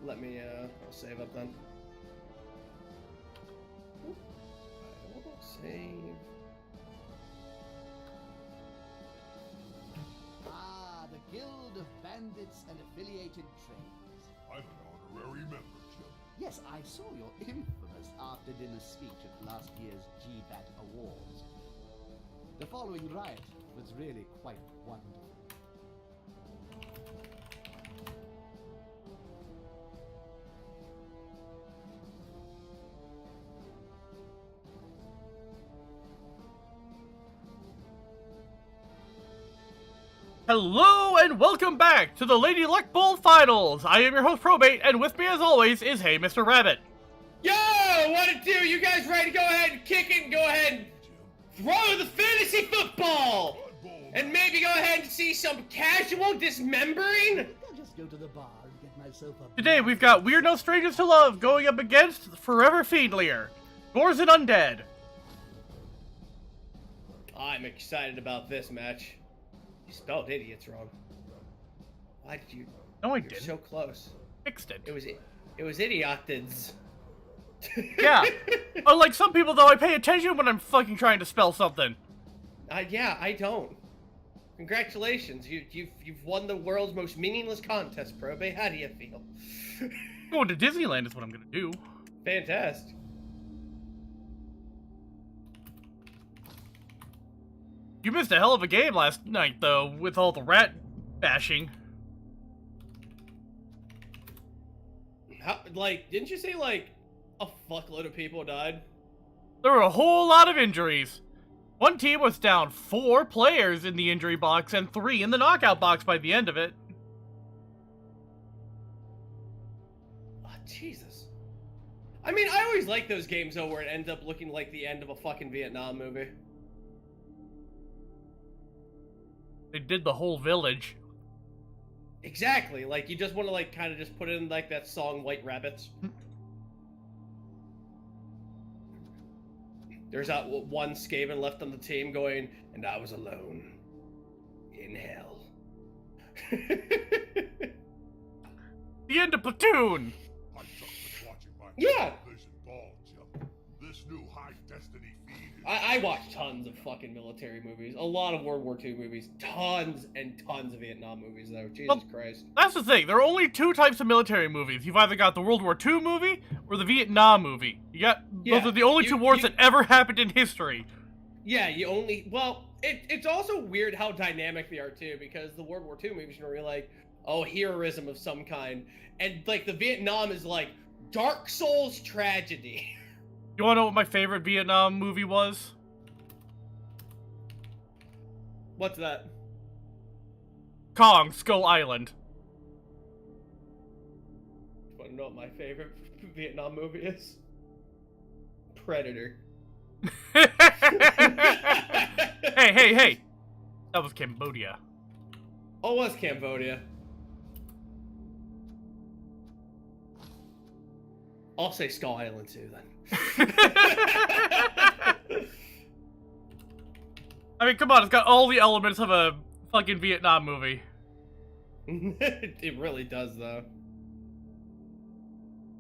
let me, I'll save up then. Oop. Save. Ah, the Guild of Bandits and Affiliated Trades. I'm an honorary member, Jim. Yes, I saw your infamous after-dinner speech at last year's GBAT Awards. The following riot was really quite wonderful. Hello and welcome back to the Lady Luck Bowl Finals! I am your host Probate, and with me as always is Hey Mr. Rabbit. Yo, what it do? You guys ready to go ahead and kick it and go ahead and throw the fantasy football? And maybe go ahead and see some casual dismembering? I'll just go to the bar and get myself a... Today we've got We're No Strangers to Love going up against Forever Fiendlier, Gores and Undead. I'm excited about this match. You spelled idiots wrong. Why did you? No, I You're didn't. so close. Fixed it. It was idiotids. Yeah. Unlike some people, though, I pay attention when I'm fucking trying to spell something. Yeah, I don't. Congratulations, you've won the world's most meaningless contest, Probate. How do you feel? Going to Disneyland is what I'm gonna do. Fantastic. You missed a hell of a game last night, though, with all the rat bashing. Didn't you say, a fuckload of people died? There were a whole lot of injuries. One team was down 4 players in the injury box and 3 in the knockout box by the end of it. Oh, Jesus. I mean, I always like those games, though, where it ends up looking like the end of a fucking Vietnam movie. They did the whole village. Exactly. Like, you just want to, kind of just put in, that song, White Rabbits. There's that one Skaven left on the team going, and I was alone. In hell. The end of Platoon! I just been watching my Yeah. television ball, Jim. This new high destiny feed is... I watch tons of fucking military movies. A lot of World War II movies. Tons and tons of Vietnam movies, though. Jesus Christ. That's the thing. There are only 2 types of military movies. You've either got the World War II movie or the Vietnam movie. Those are the only 2 wars that ever happened in history. Yeah, well, it's also weird how dynamic they are, too, because the World War II movies are really heroism of some kind. And, the Vietnam is, Dark Souls tragedy. You wanna know what my favorite Vietnam movie was? What's that? Kong, Skull Island. Want to know what my favorite Vietnam movie is? Predator. Hey. That was Cambodia. Oh, it was Cambodia. I'll say Skull Island too, then. I mean, come on, it's got all the elements of a fucking Vietnam movie. It really does, though.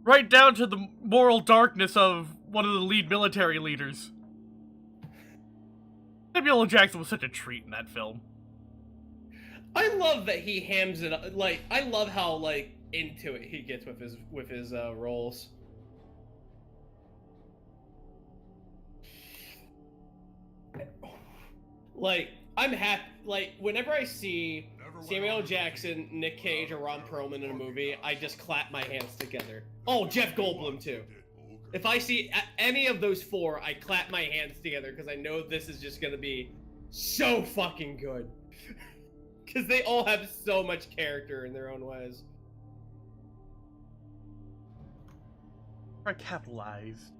Right down to the moral darkness of one of the lead military leaders. Samuel L. Jackson was such a treat in that film. I love that he hams it up. I love how, into it he gets with his roles. I'm happy, whenever I see Samuel L. Jackson, Nick Cage, or Ron Perlman in a movie, I just clap my hands together. Oh, Jeff Goldblum, too. If I see any of those 4, I clap my hands together, because I know this is just gonna be so fucking good. Because they all have so much character in their own ways. I capitalized.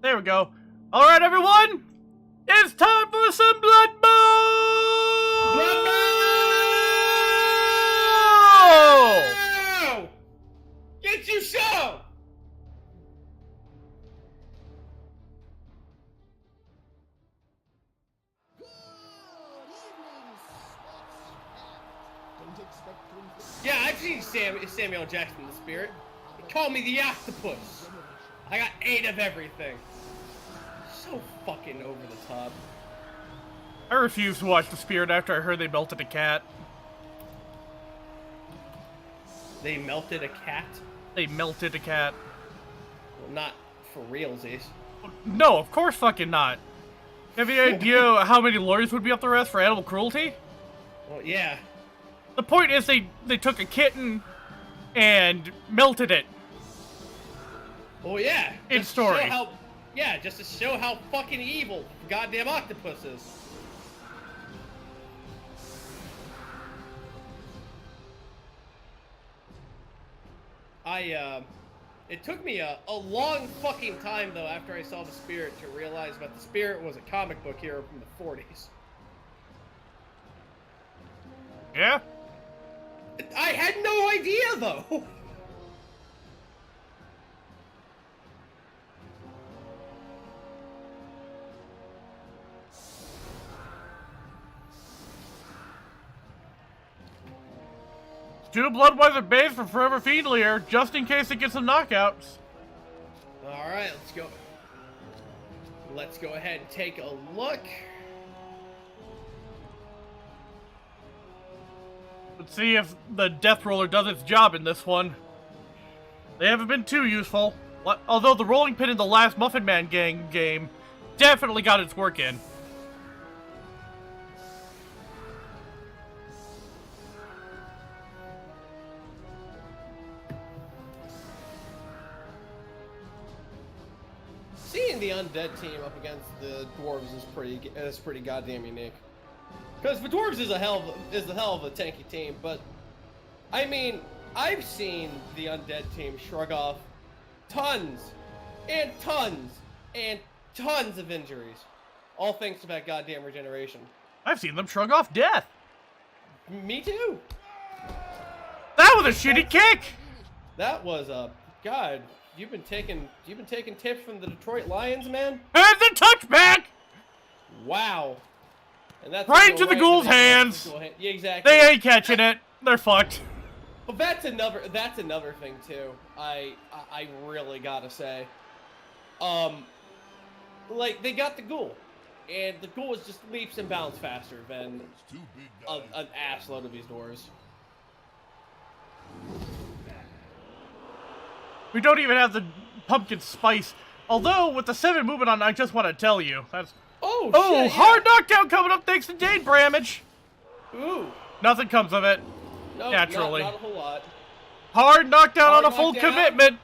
There we go. Alright, everyone! It's time for some Blood Bowl! Blood Bowl! Get you some! Good evening, sports fans. Don't expect to inflict Yeah, I've seen Samuel Jackson in the Spirit. They call me the octopus. I got 8 of everything. So fucking over the top. I refuse to watch The Spirit after I heard they melted a cat. They melted a cat? They melted a cat. Well, not for realsies. No, of course fucking not. Have you any idea how many lawyers would be up the arrest for animal cruelty? Well, yeah. The point is they took a kitten and melted it. Oh yeah. In Just story. Show how, yeah, just to show how fucking evil the goddamn octopus is. It took me a long fucking time though after I saw The Spirit to realize that The Spirit was a comic book hero from the 40s. Yeah? I had no idea though. Do Bloodweiser base for Forever Fiendlier, just in case it gets some knockouts. Alright, let's go. Let's go ahead and take a look. Let's see if the Death Roller does its job in this one. They haven't been too useful. Although the rolling pin in the last Muffin Man Gang game definitely got its work in. Seeing the undead team up against the dwarves is pretty goddamn unique. Because the dwarves is the hell of a tanky team, but I mean, I've seen the undead team shrug off tons and tons and tons of injuries, all thanks to that goddamn regeneration. I've seen them shrug off death. Me too. That was a shitty kick. That was a god. You've been taking tips from the Detroit Lions, man. And the touchback. Wow. And that's Right into the ghoul's hands. Yeah, exactly. They ain't catching it. They're fucked. But that's another thing too. I really gotta say, like they got the ghoul, and the ghoul is just leaps and bounds faster than an assload of these doors. We don't even have the pumpkin spice. Although with the 7 movement on, I just want to tell you that's. Oh Oh, shit, hard knockdown coming up thanks to Dane Bramage. Ooh. Nothing comes of it. No, Naturally. not a whole lot. Hard knockdown Hard on a full knockdown. commitment.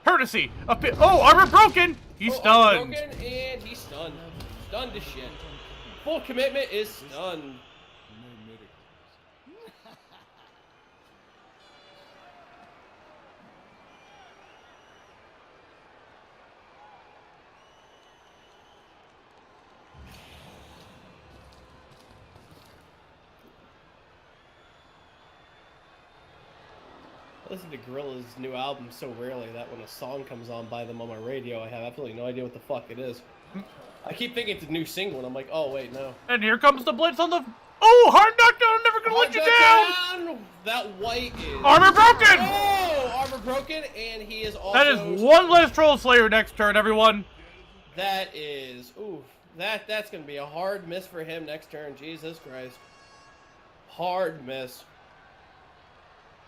Courtesy. Oh, armor broken. He's stunned. Broken and he's stunned. Stunned to shit. Full commitment is stunned. I listen to Gorilla's new album so rarely that when a song comes on by them on my radio, I have absolutely no idea what the fuck it is. I keep thinking it's a new single, and I'm like, oh wait, no. And here comes the blitz on the. Oh, hard knockdown! I'm never gonna let you down. That white is Armor broken. Oh, armor broken, and he is also. That is one less Troll Slayer next turn, everyone. That is, ooh, that's gonna be a hard miss for him next turn. Jesus Christ, hard miss.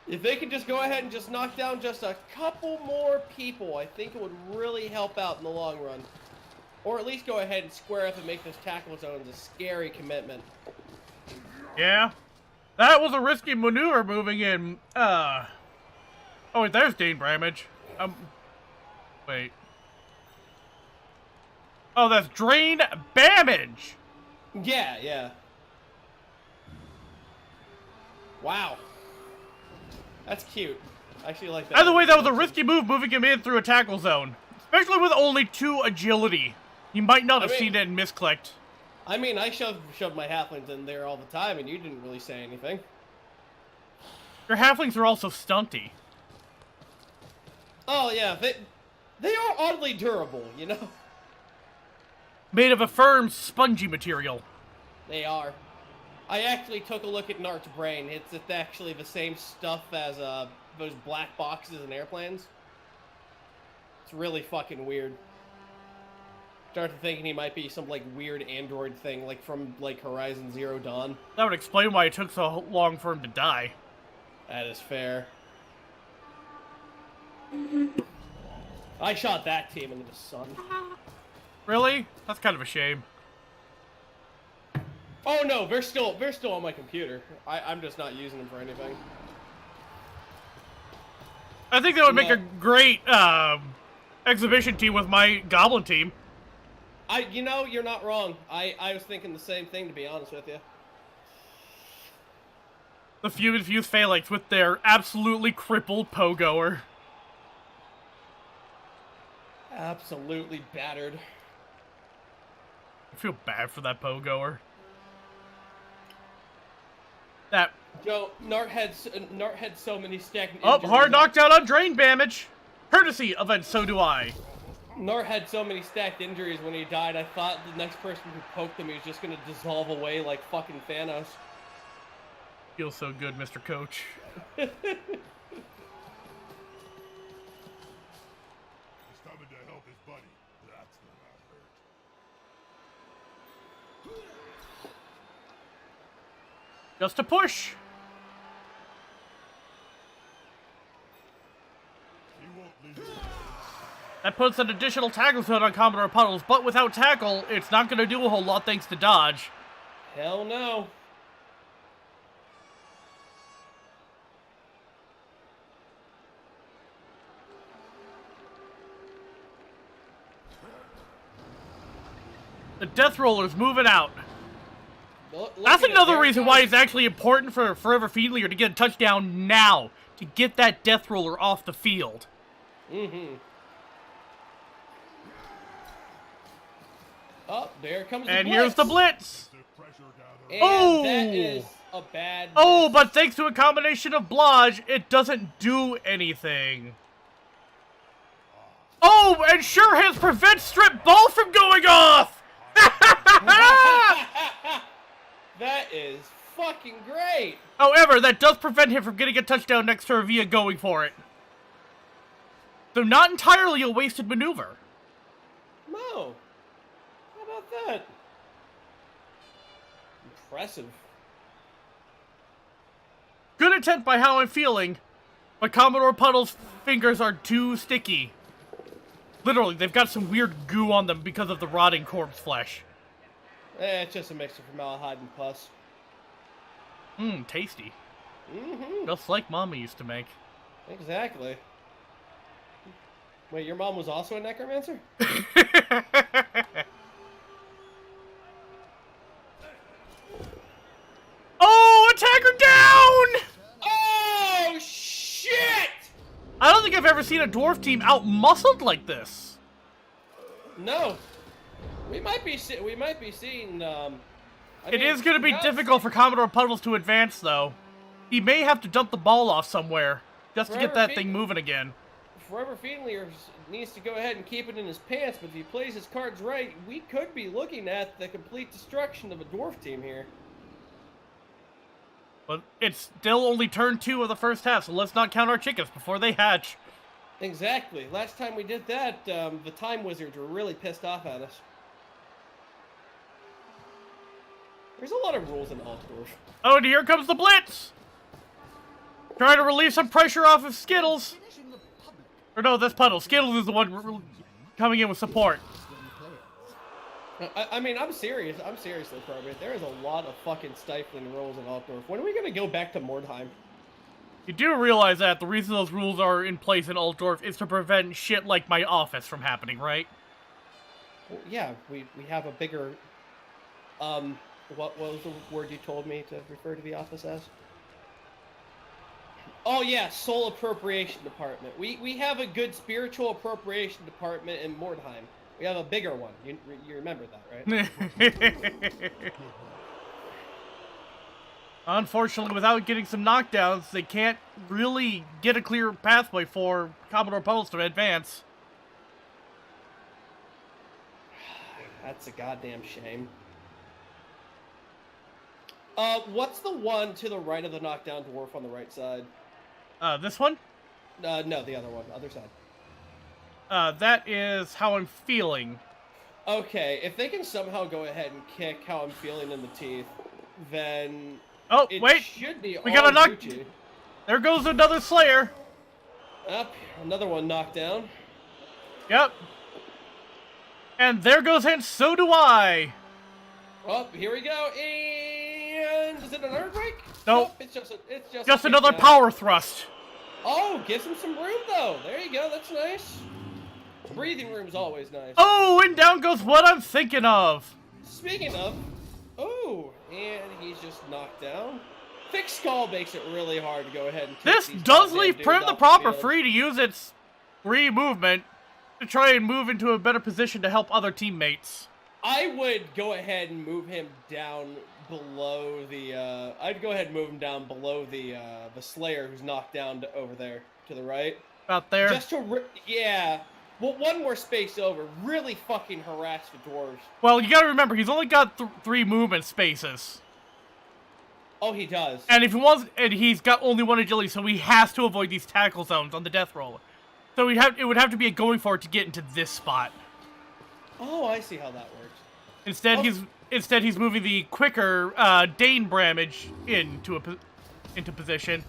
If they could just go ahead and just knock down just a couple more people, I think it would really help out in the long run. Or at least go ahead and square up and make this tackle zone a scary commitment. Yeah. That was a risky maneuver moving in. Oh, wait, there's Dane Bramage. Wait. Oh, that's Drain Bamage. Yeah. Wow. That's cute. I actually like that. Either way, that was a risky move moving him in through a tackle zone. Especially with only 2 agility. He might not have seen it and misclicked. I mean, I shoved my halflings in there all the time, and you didn't really say anything. Your halflings are also stunty. Oh, yeah. They are oddly durable, you know? Made of a firm, spongy material. They are. I actually took a look at Nart's brain. It's actually the same stuff as those black boxes in airplanes. It's really fucking weird. Started thinking he might be some like weird android thing, like from like Horizon Zero Dawn. That would explain why it took so long for him to die. That is fair. I shot that team into the sun. Really? That's kind of a shame. Oh no, they're still on my computer. I'm just not using them for anything. I think that would make a great exhibition team with my Goblin team. You know, you're not wrong. I was thinking the same thing, to be honest with you. The Fuse Phalanx with their absolutely crippled Pogoer. Absolutely battered. I feel bad for that Pogoer. That... Joe, Nart had so many stacked Oh, injuries. hard knockdown on drain damage. Courtesy of And So Do I. Nart had so many stacked injuries when he died, I thought the next person who poked him, he was just gonna dissolve away like fucking Thanos. Feels so good, Mr. Coach. He's coming to help his buddy. That's gonna hurt. Just a push. He won't leave. That puts an additional tackle zone on Commodore Puddles, but without tackle, it's not going to do a whole lot thanks to dodge. Hell no. The Death Roller's moving out. Looking That's at another their reason why guys- it's actually important for Forever Fiendlier to get a touchdown now, to get that Death Roller off the field. Mm-hmm. Oh, there comes the And blitz. here's the blitz. The pressure gathers. And Oh! that is a bad Oh, miss. but thanks to a combination of blodge, it doesn't do anything. Oh, and sure has prevent strip ball from going off! That is fucking great. However, that does prevent him from getting a touchdown next turn via going for it. So not entirely a wasted maneuver. No. How about that? Impressive. Good attempt by How I'm Feeling, but Commodore Puddle's fingers are too sticky. Literally, they've got some weird goo on them because of the rotting corpse flesh. It's just a mix of formaldehyde and pus. Mmm, tasty. Mm-hmm. Just like Mama used to make. Exactly. Wait, your mom was also a necromancer? Oh, attacker down! Oh, shit! I don't think I've ever seen a dwarf team out-muscled like this. No. We might be seeing, It is going to be difficult for Commodore Puddles to advance, though. He may have to dump the ball off somewhere, just to get that thing moving again. Forever Fiendlier needs to go ahead and keep it in his pants, but if he plays his cards right, we could be looking at the complete destruction of a dwarf team here. But it's still only turn 2 of the first half, so let's not count our chickens before they hatch. Exactly. Last time we did that, the Time Wizards were really pissed off at us. There's a lot of rules in Altdorf. Oh, and here comes the blitz! Trying to relieve some pressure off of Skittles. Finishing the public Or no, that's Puddles. Skittles is the one coming in with support. when you play it. I mean, I'm serious. I'm seriously, Probate. There is a lot of fucking stifling rules in Altdorf. When are we gonna go back to Mordheim? You do realize that the reason those rules are in place in Altdorf is to prevent shit like my office from happening, right? Well, yeah, we have a bigger... What was the word you told me to refer to the office as? Oh yeah, Soul Appropriation Department. We have a good spiritual appropriation department in Mordheim. We have a bigger one. You remember that, right? Unfortunately, without getting some knockdowns, they can't really get a clear pathway for Commodore Puddles to advance. That's a goddamn shame. What's the one to the right of the knockdown dwarf on the right side? This one? No, the other one, other side. That is How I'm Feeling. Okay, if they can somehow go ahead and kick How I'm Feeling in the teeth, then Oh, it wait! should be We got a knock. Gucci. There goes another Slayer. Up, another one knocked down. Yep. And there goes, and so do I. Oh, here we go, and is it an earthquake? Nope. It's just Just a another kickdown. power thrust. Oh, gives him some room though. There you go. That's nice. Breathing room's always nice. Oh, and down goes what I'm thinking of. Speaking of, oh, and he's just knocked down. Thick Skull makes it really hard to go ahead and kick This these does goddamn leave dudes Prim the off Proper field. free to use its free movement to try and move into a better position to help other teammates. I would go ahead and move him down below the. I'd go ahead and move him down below the Slayer who's knocked down over there to the right. About there. Just to yeah. Well, one more space over. Really fucking harass the dwarves. Well, you gotta remember, he's only got 3 movement spaces. Oh, he does. And if he wants, and he's got only 1 agility, so he has to avoid these tackle zones on the death roll. So it would have to be a going for it to get into this spot. Oh, I see how that works. Instead, Oh. he's moving the quicker Dane Bramage into position.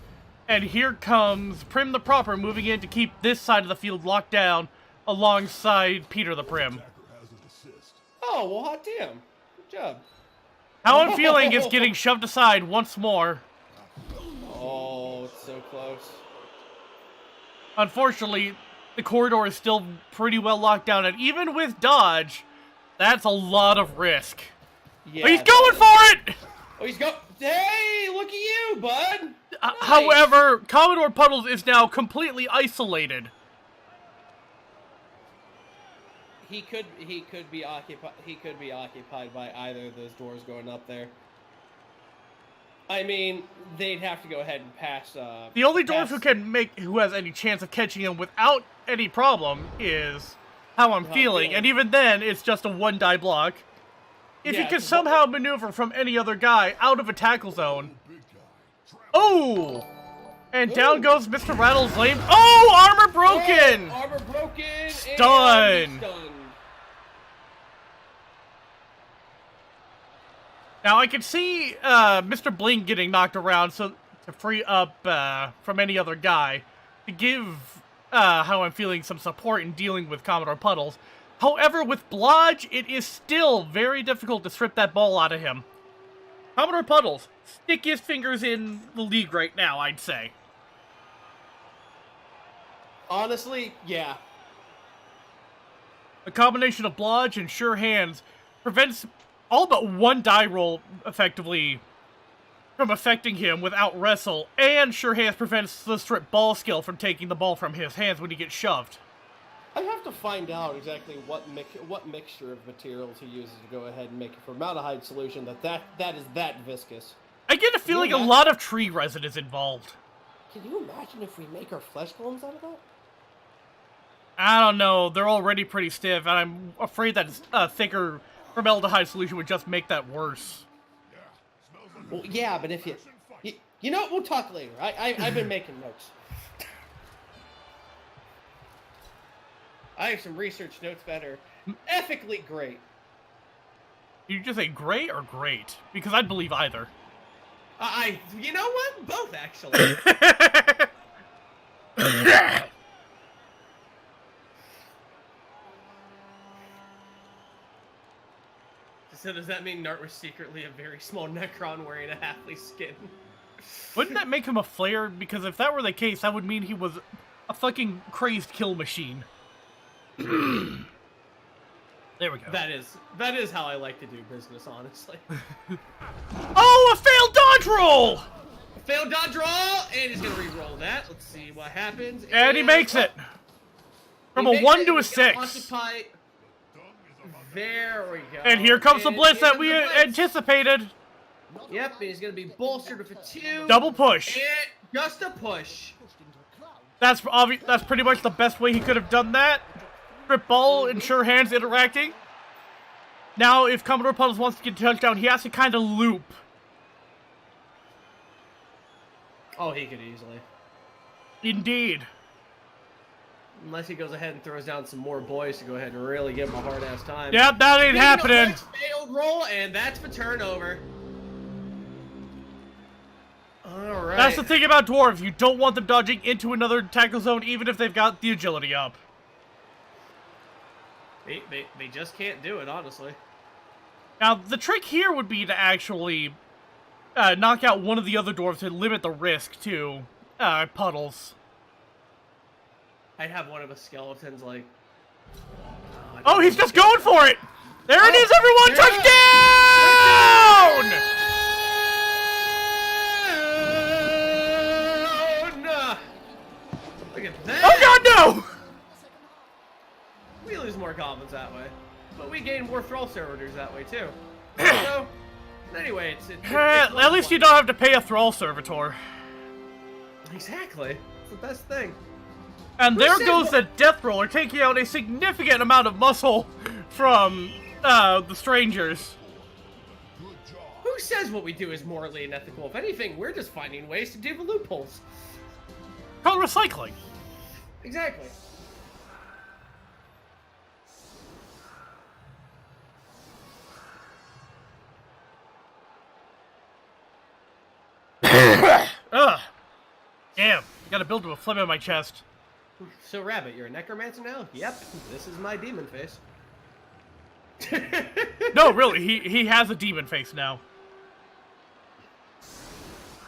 And here comes Prim the Proper moving in to keep this side of the field locked down alongside Peter the Prim. Attacker has an assist. Oh, well, hot damn. Good job. How I'm Feeling is getting shoved aside once more. Oh, it's so close. Unfortunately, the corridor is still pretty well locked down, and even with dodge, that's a lot of risk. Yeah. But he's going for it! Oh, he's go. Hey, look at you, bud. Nice. However, Commodore Puddles is now completely isolated. He could be occupied. He could be occupied by either of those doors going up there. I mean, they'd have to go ahead and pass. The only dwarf pass- who has any chance of catching him without any problem is How I'm Feeling, and even then, it's just a 1-die block. If Yeah, he can it's a somehow maneuver from any other guy out of a tackle zone. Big guy. Trap. Oh! And down Ooh. goes Mr. Rattle's lame. Oh! Armor broken! Oh, armor broken. And Stunned. he's stunned. Now I can see Mr. Bling getting knocked around so to free up from any other guy to give How I'm Feeling some support in dealing with Commodore Puddles. However, with Blodge, it is still very difficult to strip that ball out of him. Commodore Puddles, stickiest fingers in the league right now, I'd say. Honestly, yeah. A combination of Blodge and Sure Hands prevents all but 1 die roll, effectively, from affecting him without Wrestle, and Sure Hands prevents the strip ball skill from taking the ball from his hands when he gets shoved. I have to find out exactly what mixture of materials he uses to go ahead and make a formaldehyde solution that is that viscous. I get a feeling a lot of tree resin is involved. Can you imagine if we make our flesh golems out of that? I don't know, they're already pretty stiff, and I'm afraid that a thicker formaldehyde solution would just make that worse. Yeah. Smells like Well, yeah, but if you know what, we'll talk later. I've been making notes. I have some research notes that are ethically great. Did you just say great or great? Because I'd believe either. You know what? Both, actually. So does that mean Nart was secretly a very small Necron wearing a halfly skin? Wouldn't that make him a flare? Because if that were the case, that would mean he was a fucking crazed kill machine. There we go. That is how I like to do business, honestly. Oh, a failed dodge roll! Failed dodge roll, and he's gonna re-roll that. Let's see what happens. And he makes it! From a 1 to a 6. Occupy. There we go. And here comes the blitz that we here comes the blitz. anticipated. Yep, and he's gonna be bolstered with a 2. Double push. And just a push. That's obvious. That's pretty much the best way he could have done that. Strip ball and Sure Hands interacting. Now, if Commodore Puddles wants to get a touchdown, he has to kind of loop Oh, he could easily. Indeed. Unless he goes ahead and throws down some more boys to go ahead and really give him a hard-ass time. Yep, that ain't happening. Nice failed roll, and that's the turnover. Alright. That's the thing about dwarves. You don't want them dodging into another tackle zone, even if they've got the agility up. They just can't do it, honestly. Now, the trick here would be to actually knock out one of the other dwarves to limit the risk to puddles. I'd have one of the skeletons, like... Oh, he's just going for it! There it is, everyone! Touchdown! No! Look at that! Oh god, no! We lose more goblins that way. But we gain more thrall servitors that way, too. So, anyway, it's at least you don't have to pay a thrall servitor. Exactly. It's the best thing. And there goes the Death Roller, taking out a significant amount of muscle from the strangers. Who says what we do is morally unethical? If anything, we're just finding ways to do the loopholes. Called recycling. Exactly. Ugh. Damn. Gotta build to a phlegm in my chest. So, Rabbit, you're a necromancer now? Yep. This is my demon face. No, really, he has a demon face now.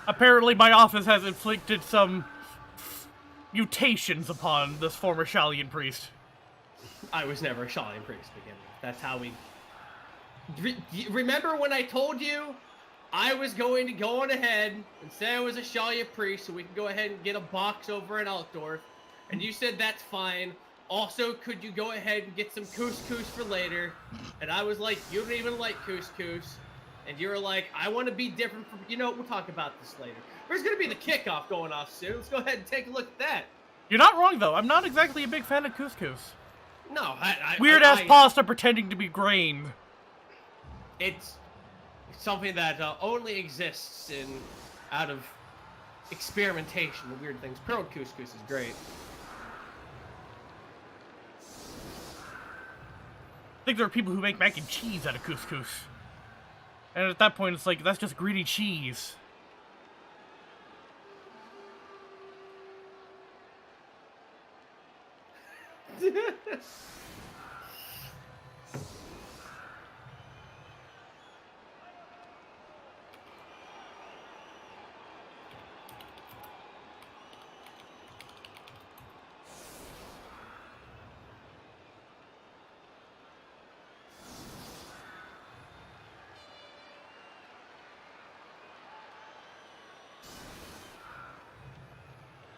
Apparently my office has inflicted some mutations upon this former Shalian priest. I was never a Shalian priest to begin with. That's how we... Remember when I told you I was going to go on ahead and say I was a Shalian priest so we could go ahead and get a box over in Altdorf? And you said that's fine. Also, could you go ahead and get some couscous for later? And I was like, you don't even like couscous. And you were like, I want to be different from... You know, we'll talk about this later. There's going to be the kickoff going off soon. Let's go ahead and take a look at that. You're not wrong, though. I'm not exactly a big fan of couscous. No, Weird-ass pasta pretending to be grain. It's something that only exists out of experimentation with weird things. Pearl couscous is great. I think there are people who make mac and cheese out of couscous. And at that point, it's like, that's just greedy cheese.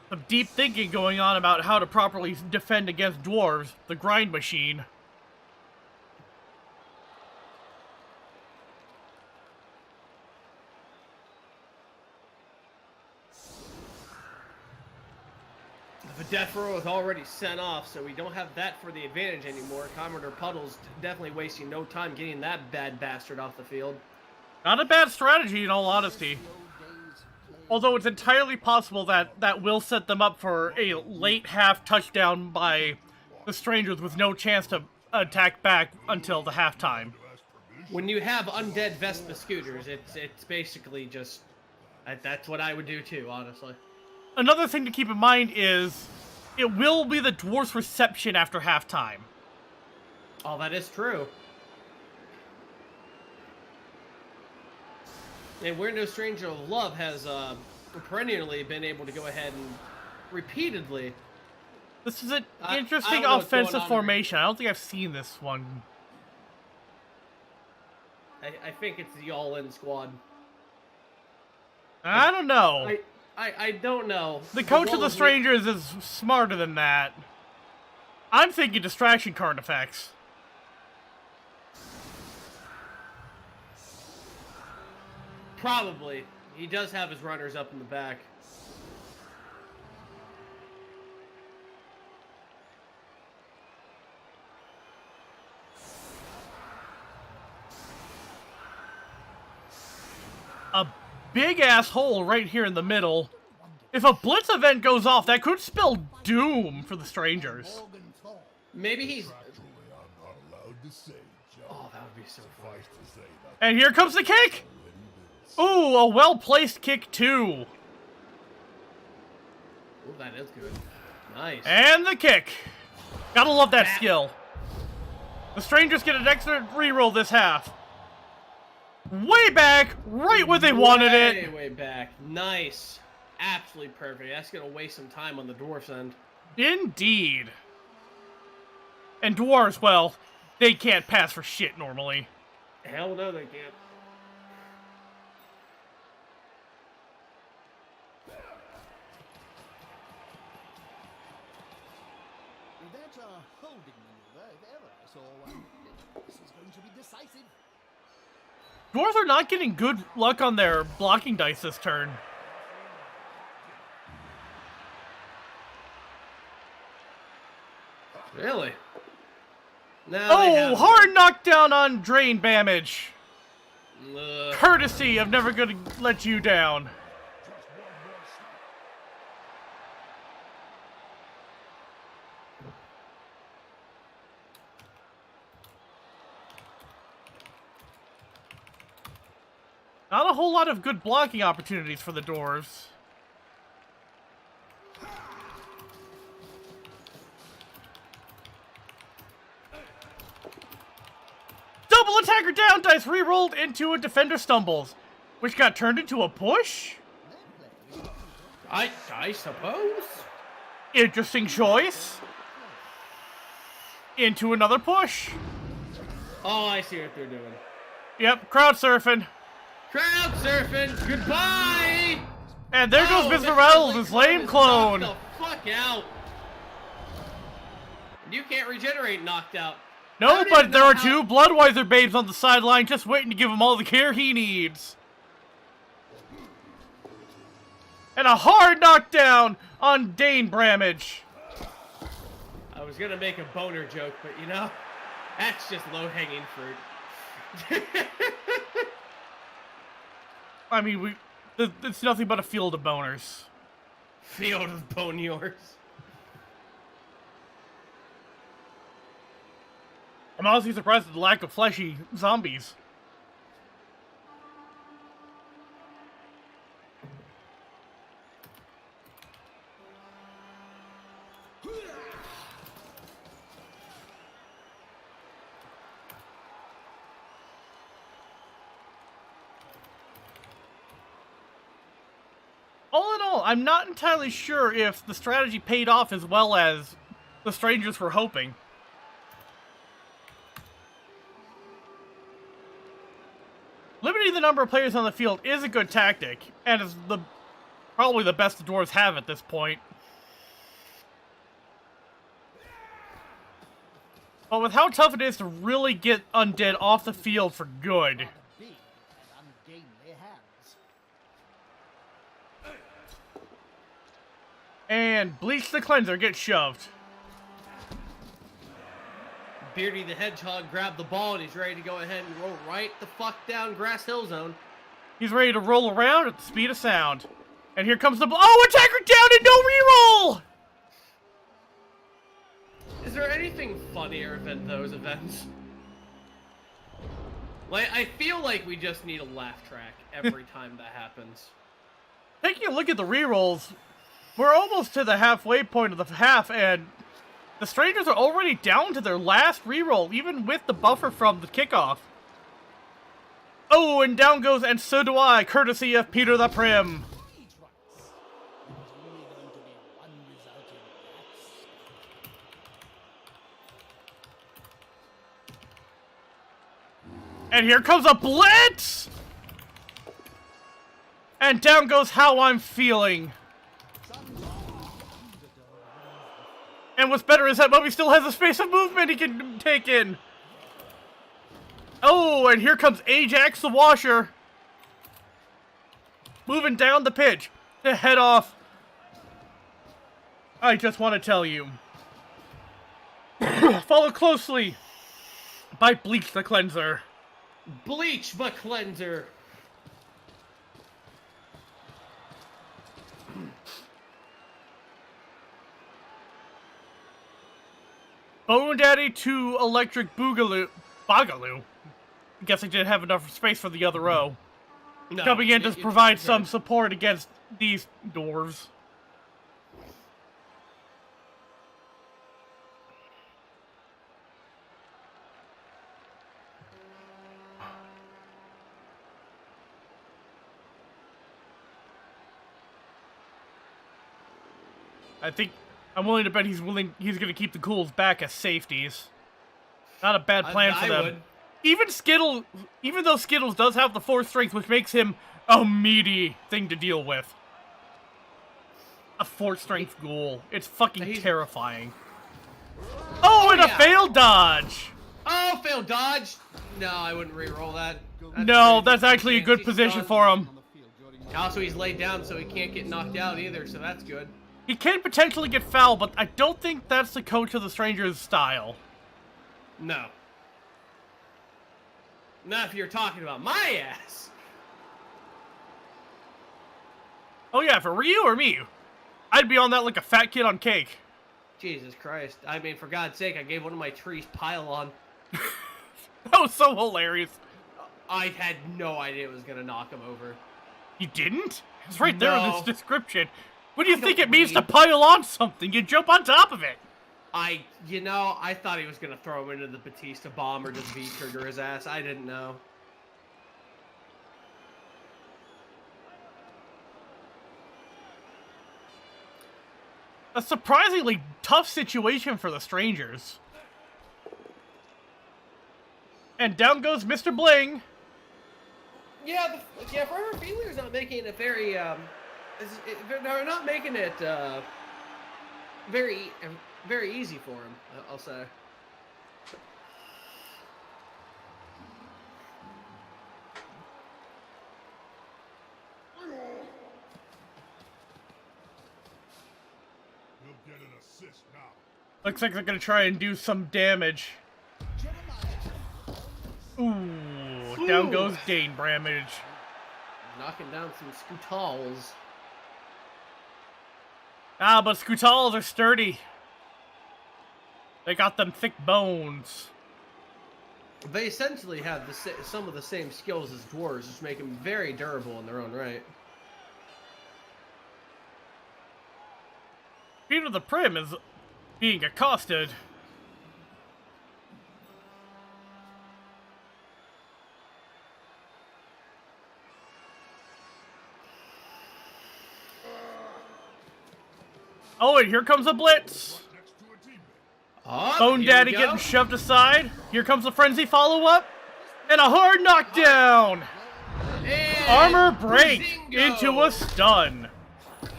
Some deep thinking going on about how to properly defend against dwarves, the grind machine. The death roll is already sent off, so we don't have that for the advantage anymore. Commodore Puddle's definitely wasting no time getting that bad bastard off the field. Not a bad strategy, in all honesty. Although it's entirely possible that will set them up for a late half touchdown by the strangers with no chance to attack back until the halftime. When you have undead Vespa scooters, it's basically just... That's what I would do too, honestly. Another thing to keep in mind is it will be the dwarf's reception after halftime. Oh, that is true. And We're No Stranger of Love has perennially been able to go ahead and repeatedly... This is an interesting I don't know what's going offensive on formation. I don't think I've seen this one. I think it's the all-in squad. I don't know. I don't know. The coach of the Strangers is smarter than that. I'm thinking distraction card effects. Probably. He does have his runners up in the back. A big-ass hole right here in the middle. If a blitz event goes off, that could spell doom for the Strangers. Maybe he's... Actually, I'm not allowed to say, Joe. Oh, that would be so funny. Suffice to say that And here comes the kick! Ooh, a well-placed kick, too. Ooh, that is good. Nice. And the kick. Gotta love that skill. The Strangers get an extra reroll this half. Way back, right where they wanted it. Way back. Nice. Absolutely perfect. That's gonna waste some time on the dwarf's end. Indeed. And dwarves, well, they can't pass for shit normally. Hell no, they can't. That's a holding maneuver, if ever I saw one. This is going to be decisive. Dwarves are not getting good luck on their blocking dice this turn. Really? No. Oh, hard knockdown on drain damage. Ugh. Courtesy of never gonna let you down. Not a whole lot of good blocking opportunities for the dwarves. Double attacker down dice re-rolled into a defender stumbles, which got turned into a push? I suppose. Interesting choice. Into another push. Oh, I see what they're doing. Yep, crowd surfing. Crowd surfing. Goodbye. And there goes Mr. Reynolds, his lame clone. Knock the fuck out. You can't regenerate knocked out. No, but there are two Bloodweiser babes on the sideline just waiting to give him all the care he needs. And a hard knockdown on Dane Bramage. I was gonna make a boner joke, but you know, that's just low-hanging fruit. I mean, it's nothing but a field of boners. Field of bone yours. I'm honestly surprised at the lack of fleshy zombies. All in all, I'm not entirely sure if the strategy paid off as well as the Strangers were hoping. Limiting the number of players on the field is a good tactic, and is probably the best the dwarves have at this point. But with how tough it is to really get undead off the field for good. Big and ungainly hands. And Bleach the Cleanser gets shoved. Beardy the Hedgehog grabbed the ball and he's ready to go ahead and roll right the fuck down Grass Hill Zone. He's ready to roll around at the speed of sound. And here comes the oh, attacker down and no reroll! Is there anything funnier than those events? Like, I feel like we just need a laugh track every time that happens. Taking a look at the rerolls, we're almost to the halfway point of the half, and the Strangers are already down to their last reroll, even with the buffer from the kickoff. Oh, and down goes, and so do I, courtesy of Peter the Prim. And here comes a blitz! And down goes How I'm Feeling. And what's better is that Mummy still has a space of movement he can take in. Oh, and here comes Ajax the Washer. Moving down the pitch to head off. I just want to tell you. Followed closely by Bleach the Cleanser. Bleach the Cleanser. Bone Daddy to Electric Boogaloo. Bogaloo? I guess I didn't have enough space for the other row. No, Coming in to provide some support against these dwarves. I'm willing to bet he's going to keep the ghouls back as safeties. Not a bad plan for them. Would. Even though Skittles does have the 4 strength, which makes him a meaty thing to deal with. A 4 strength ghoul. It's fucking terrifying. Oh, and a failed dodge! Oh, failed dodge! No, I wouldn't re-roll that. That's actually a good position for him. Also, he's laid down, so he can't get knocked out either, so that's good. He can potentially get fouled, but I don't think that's the Coach of the Stranger's style. No. Not if you're talking about my ass. Oh yeah, for Ryu or me? I'd be on that like a fat kid on cake. Jesus Christ. I mean, for God's sake, I gave one of my trees pile-on. That was so hilarious. I had no idea it was going to knock him over. You didn't? It's right there in this description. What do you think it mean means to pile on something? You jump on top of it. I thought he was going to throw him into the Batista bomb or just V-trigger his ass. I didn't know. A surprisingly tough situation for the Strangers. And down goes Mr. Bling. Yeah, Forever Fiendlier's not making it very, they're not making it, very easy for him, I'll say. You'll get an assist now. Looks like they're gonna try and do some damage. Ooh, down goes Dane Bramage. Knocking down some Scootals. Ah, but Scootals are sturdy. They got them thick bones. They essentially have some of the same skills as dwarves, which make them very durable in their own right. Peter the Prim is being accosted. Oh, and here comes a blitz. Next to a teammate. Oh, Bone Daddy getting shoved aside. Here comes the frenzy follow-up. And a hard knockdown. And Armor break Bazingo! into a stun.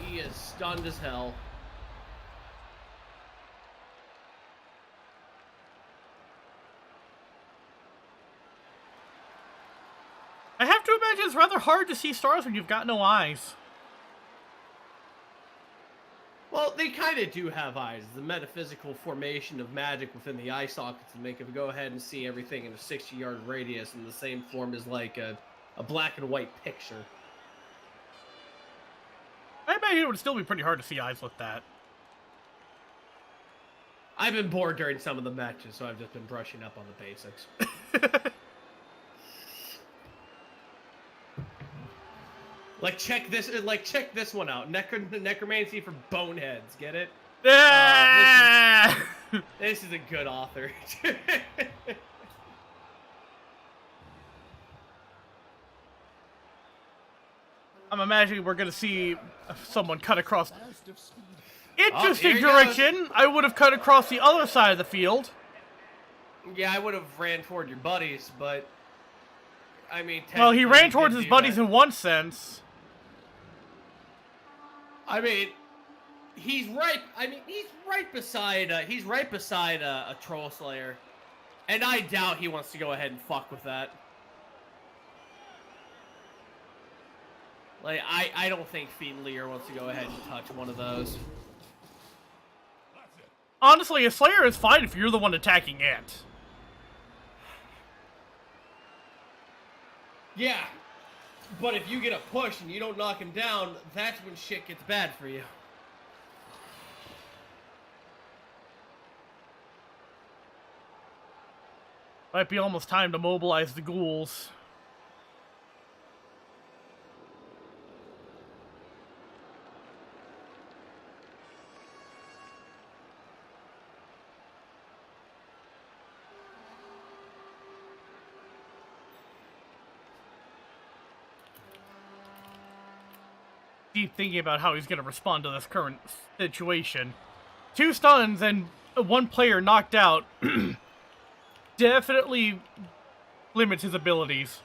He is stunned as hell. I have to imagine it's rather hard to see stars when you've got no eyes. Well, they kind of do have eyes. The metaphysical formation of magic within the eye sockets to make them go ahead and see everything in a 60-yard radius in the same form as like a black and white picture. I imagine it would still be pretty hard to see eyes with that. I've been bored during some of the matches, so I've just been brushing up on the basics. Check this one out. Necromancy for boneheads. Get it? This is a good author. I'm imagining we're going to see someone cut across. Interesting here he direction. I would have cut across the other side of the field. Yeah, I would have ran toward your buddies, but I mean, well, he ran towards did his do buddies that. in one sense. I mean, he's right. I mean, he's right beside a troll slayer, and I doubt he wants to go ahead and fuck with that. Like, I don't think Fiendlier wants to go ahead and touch one of those. Honestly, a Slayer is fine if you're the one attacking it. Yeah, but if you get a push and you don't knock him down, that's when shit gets bad for you. Might be almost time to mobilize the ghouls. Deep thinking about how he's going to respond to this current situation. 2 stuns and 1 player knocked out definitely limits his abilities.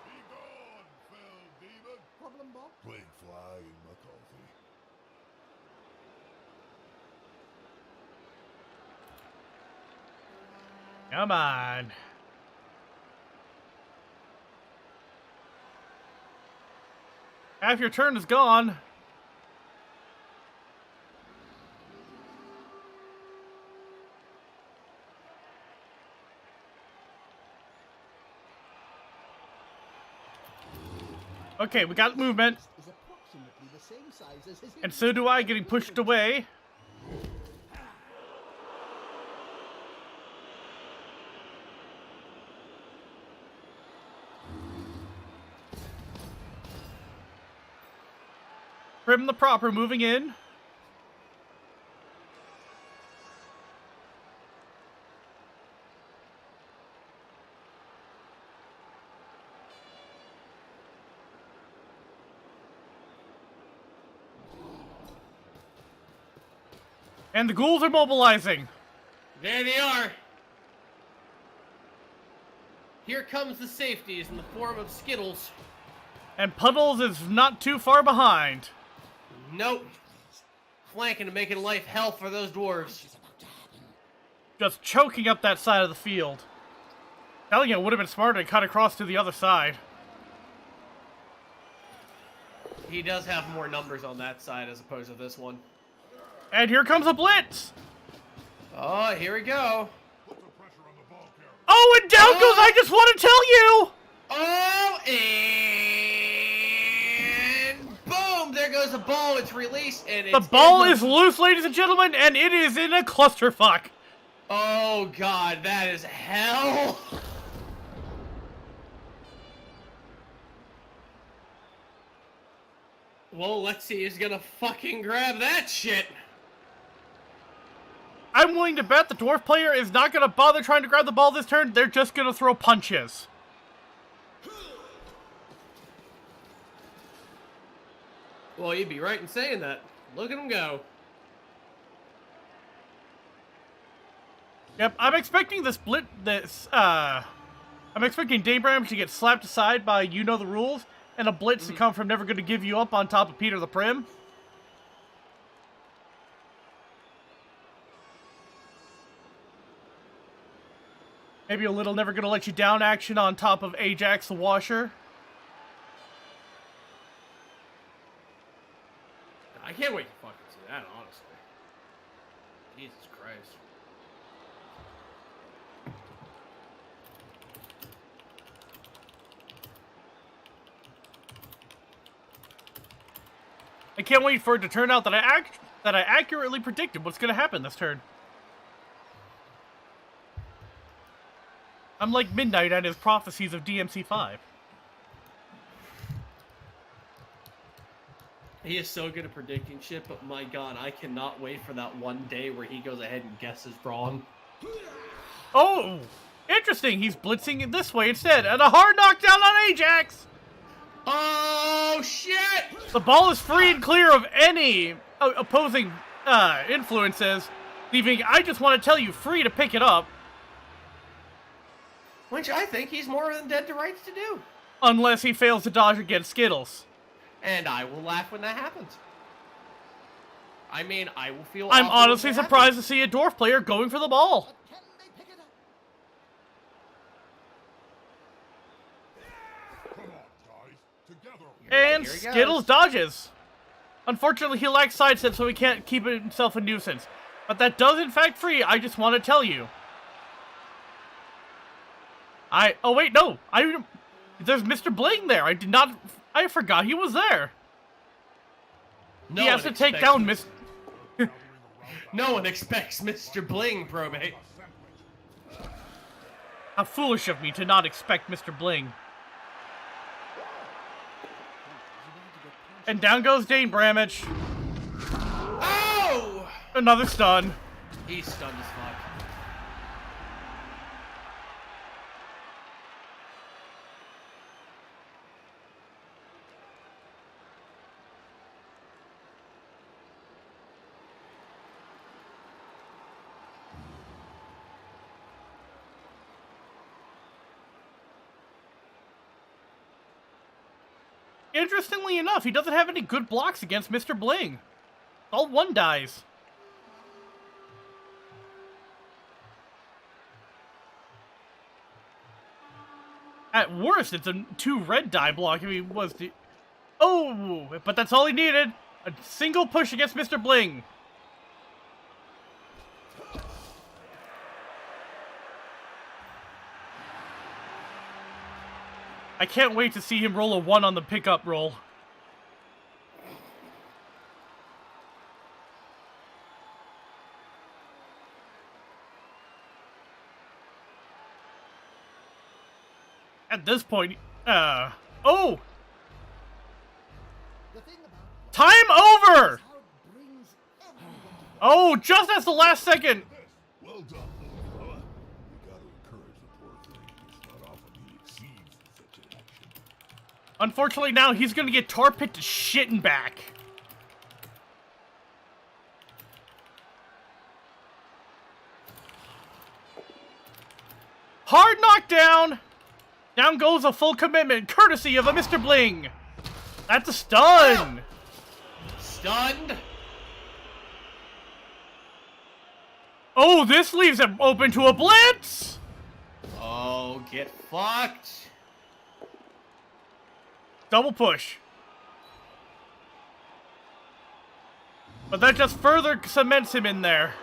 Be gone, fell demon. Problem, Bob? Plain fly in my coffee. Come on. Half your turn is gone. Okay, we got movement. Is approximately the same size as his And so do I, getting pushed away. Prim the Proper moving in. And the ghouls are mobilizing. There they are. Here comes the safeties in the form of Skittles. And Puddles is not too far behind. Nope. Flanking to making life hell for those dwarves. Just choking up that side of the field. Telling you, it would have been smarter to cut across to the other side. He does have more numbers on that side as opposed to this one. And here comes a blitz! Oh, here we go. Put the pressure on the ball carrier. Oh, and down goes I Just Want to Tell You! Oh, and boom! There goes the ball. It's released, and it's The ball in is loose, ladies and gentlemen, and it is in a clusterfuck. Oh God, that is hell. Well, let's see who's gonna fucking grab that shit. I'm willing to bet the dwarf player is not going to bother trying to grab the ball this turn. They're just going to throw punches. Well, you'd be right in saying that. Look at him go. Yep, I'm expecting I'm expecting Dame Bram to get slapped aside by You Know the Rules, and a blitz to come from Never Gonna Give You Up on top of Peter the Prim. Maybe a little Never Gonna Let You Down action on top of Ajax the Washer. I can't wait to fucking see that, honestly. Jesus Christ. I can't wait for it to turn out that I accurately predicted what's gonna happen this turn. I'm like Midnight and his prophecies of DMC5. He is so good at predicting shit, but my God, I cannot wait for that one day where he goes ahead and guesses wrong. Oh! Interesting, he's blitzing it this way instead, and a hard knockdown on Ajax! Oh, shit! The ball is free and clear of any opposing influences, leaving I Just Want to Tell You free to pick it up. Which I think he's more than dead to rights to do. Unless he fails to dodge against Skittles. And I will laugh when that happens. I mean, I will feel I'm awful when honestly that surprised happens. to see a dwarf player going for the ball. Can they pick it up? Come on, guys. Together. And Here he Skittles goes. dodges. Unfortunately, he lacks sidestep, so he can't keep himself a nuisance. But that does, in fact, free. I just want to tell you. Oh, wait, no. There's Mr. Bling there. I forgot he was there. No He has one to take expects down Mis- No one expects Mr. Bling, probate. How foolish of me to not expect Mr. Bling. And down goes Dane Bramage. Oh! Another stun. He's stunned as fuck. Interestingly enough, he doesn't have any good blocks against Mr. Bling. All one dies. At worst, it's a 2 red die block if he was to... Oh, but that's all he needed. A single push against Mr. Bling. I can't wait to see him roll a 1 on the pickup roll. At this point, oh! The thing about Time over! how it brings everyone together. Oh, just as the last second! Well done, little fella. You gotta encourage the poor thing. It's not often he exceeds in such an action. Unfortunately, now he's gonna get tar pit to shitting back. Hard knockdown! Down goes a full commitment, courtesy of a Mr. Bling. That's a stun! Stunned. Oh, this leaves him open to a blitz! Oh, get fucked. Double push. But that just further cements him in there.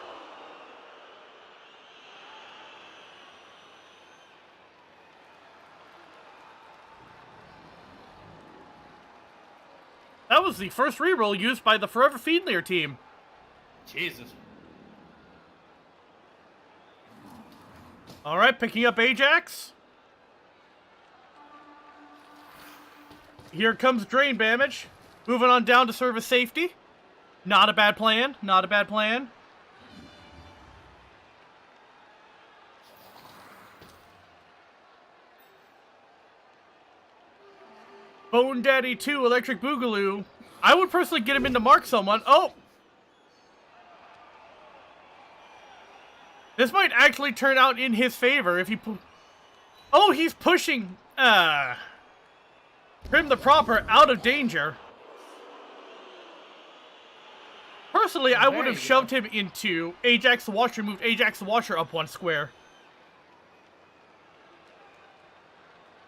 That was the first reroll used by the Forever Fiendlier team. Jesus. Alright, picking up Ajax. Here comes Drain Damage. Moving on down to service safety. Not a bad plan. Not a bad plan. Bone Daddy 2, Electric Boogaloo. I would personally get him in to mark someone. Oh! This might actually turn out in his favor if he oh, he's pushing, Prim the Proper out of danger. Personally, I would have shoved him into Ajax the Watcher, moved Ajax the Watcher up 1 square.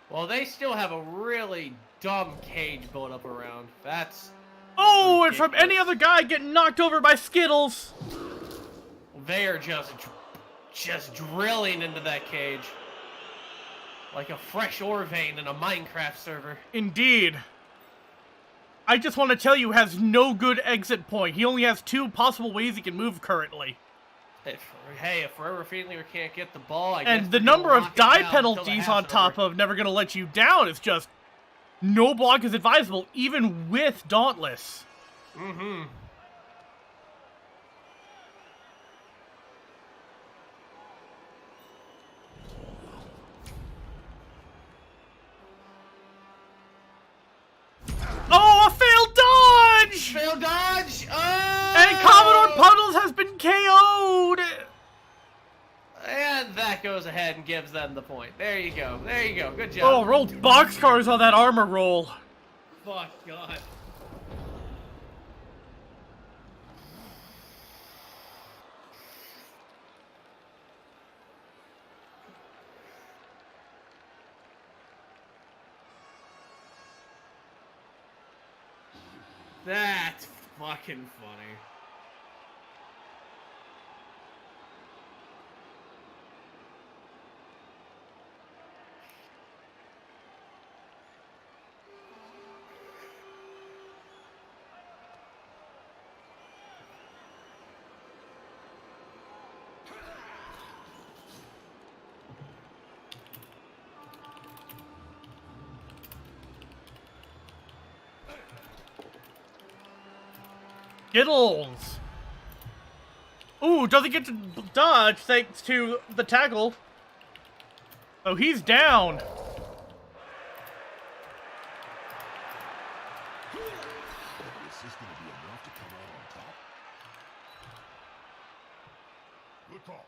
Well, they still have a really dumb cage built up around. That's... Oh, and from ridiculous. any other guy getting knocked over by Skittles. They are just drilling into that cage. Like a fresh ore vein in a Minecraft server. Indeed. I just want to tell you, has no good exit point. He only has 2 possible ways he can move currently. If Forever Fiendlier can't get the ball, I guess And the they're gonna number of lock it die down until the penalties half on is top over. of never gonna let you down is just... No block is advisable, even with Dauntless. Mm-hmm. Oh, a failed dodge! Fail dodge! Oh! And Commodore Puddles has been KO'd! And that goes ahead and gives them the point. There you go. There you go. Good job. Oh, rolled boxcars on that armor roll. Fuck, God. That's fucking funny. Skittles! Ooh, doesn't get to dodge thanks to the tackle. Oh, he's down. Is this going to be enough to come out on top? Look off.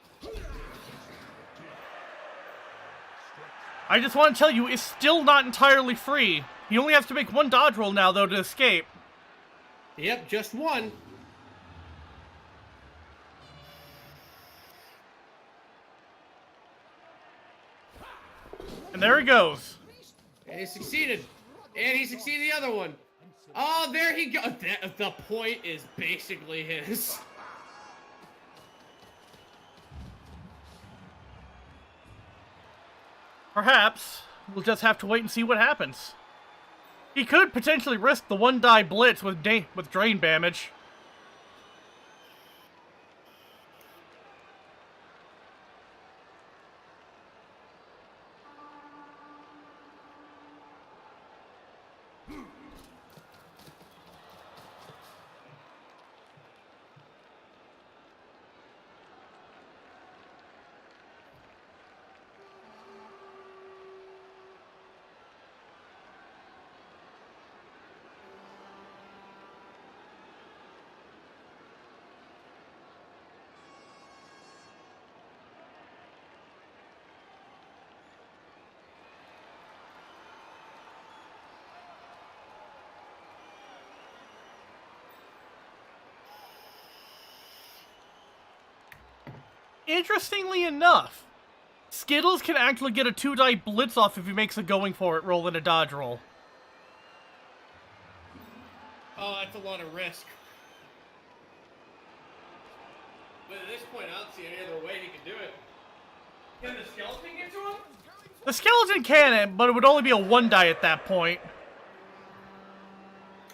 I just want to tell you, it's still not entirely free. He only has to make one dodge roll now, though, to escape. Yep, just one. And there he goes. And he succeeded. And he succeeded the other one. Oh, there he goes. The point is basically his. Perhaps we'll just have to wait and see what happens. He could potentially risk the one-die blitz with drain damage. Interestingly enough, Skittles can actually get a 2-die blitz off if he makes a going for it roll and a dodge roll. Oh, that's a lot of risk. But at this point, I don't see any other way he can do it. Can the skeleton get to him? The skeleton can, but it would only be a 1-die at that point.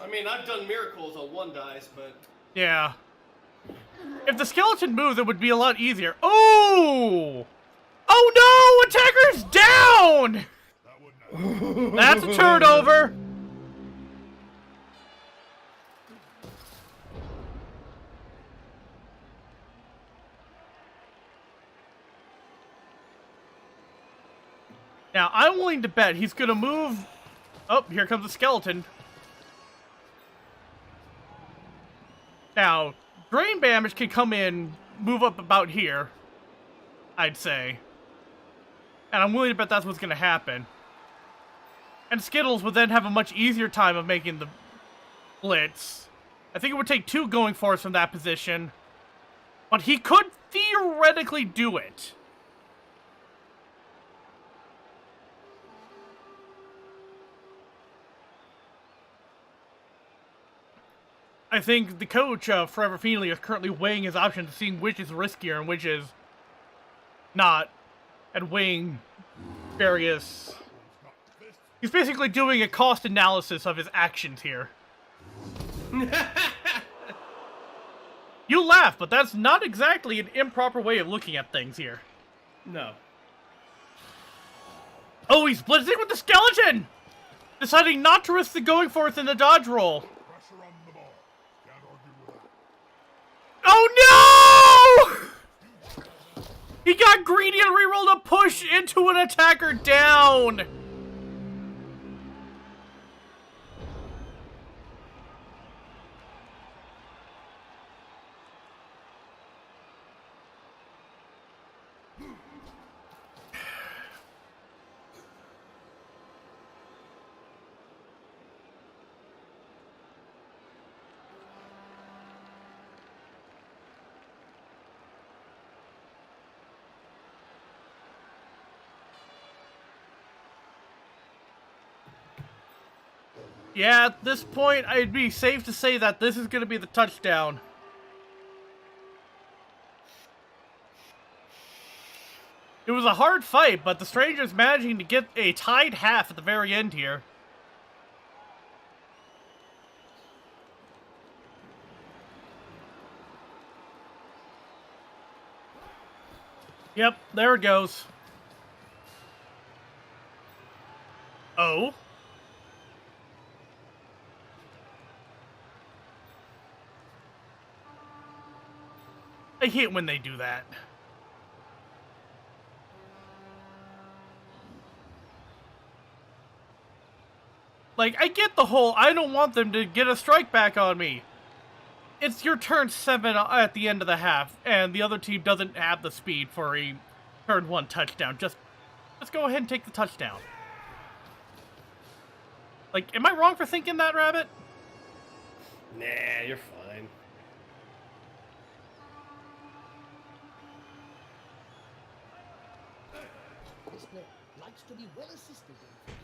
I mean, I've done miracles on 1-dice, but... Yeah. If the skeleton moves, it would be a lot easier. Oh! Oh no! Attacker's down! That's a turnover! Now, I'm willing to bet he's gonna move... Oh, here comes the skeleton. Now, drain damage can come in, move up about here, I'd say. And I'm willing to bet that's what's gonna happen. And Skittles would then have a much easier time of making the blitz. I think it would take 2 going for us from that position. But he could theoretically do it. I think the coach of Forever Fiendlier is currently weighing his options, seeing which is riskier and which is not, and weighing various... He's basically doing a cost analysis of his actions here. You laugh, but that's not exactly an improper way of looking at things here. No. Oh, he's blitzing with the skeleton! Deciding not to risk the going for it in the dodge roll. Pressure on the ball. Can't argue with that. Oh no! He got greedy and rerolled a push into an attacker down! Yeah, at this point, I'd be safe to say that this is going to be the touchdown. It was a hard fight, but the Strangers managing to get a tied half at the very end here. Yep, there it goes. Oh? I hate when they do that. Like, I get the whole, I don't want them to get a strike back on me. It's your turn 7 at the end of the half, and the other team doesn't have the speed for a turn 1 touchdown. Just go ahead and take the touchdown. Like, am I wrong for thinking that, Rabbit? Nah, you're fine. This player likes to be well assisted in fact.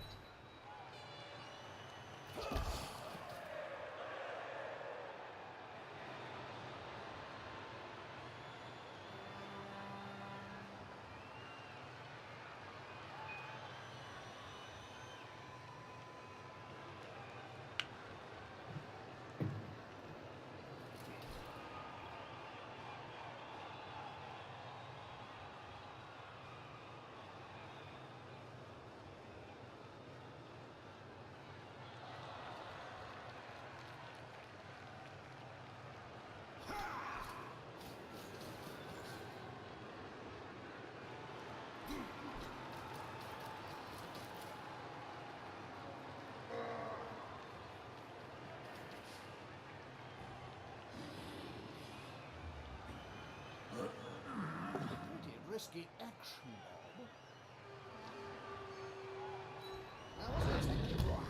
Pretty risky action, Bob. I wasn't expecting one.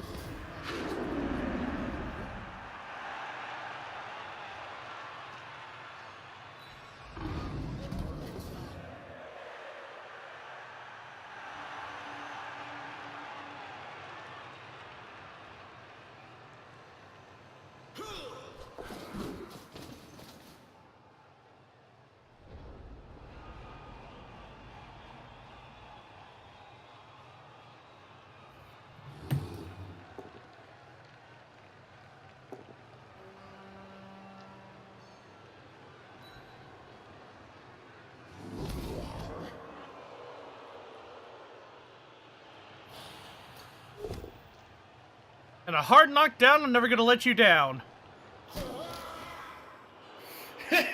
And a hard knockdown, I'm never gonna let you down. Nothing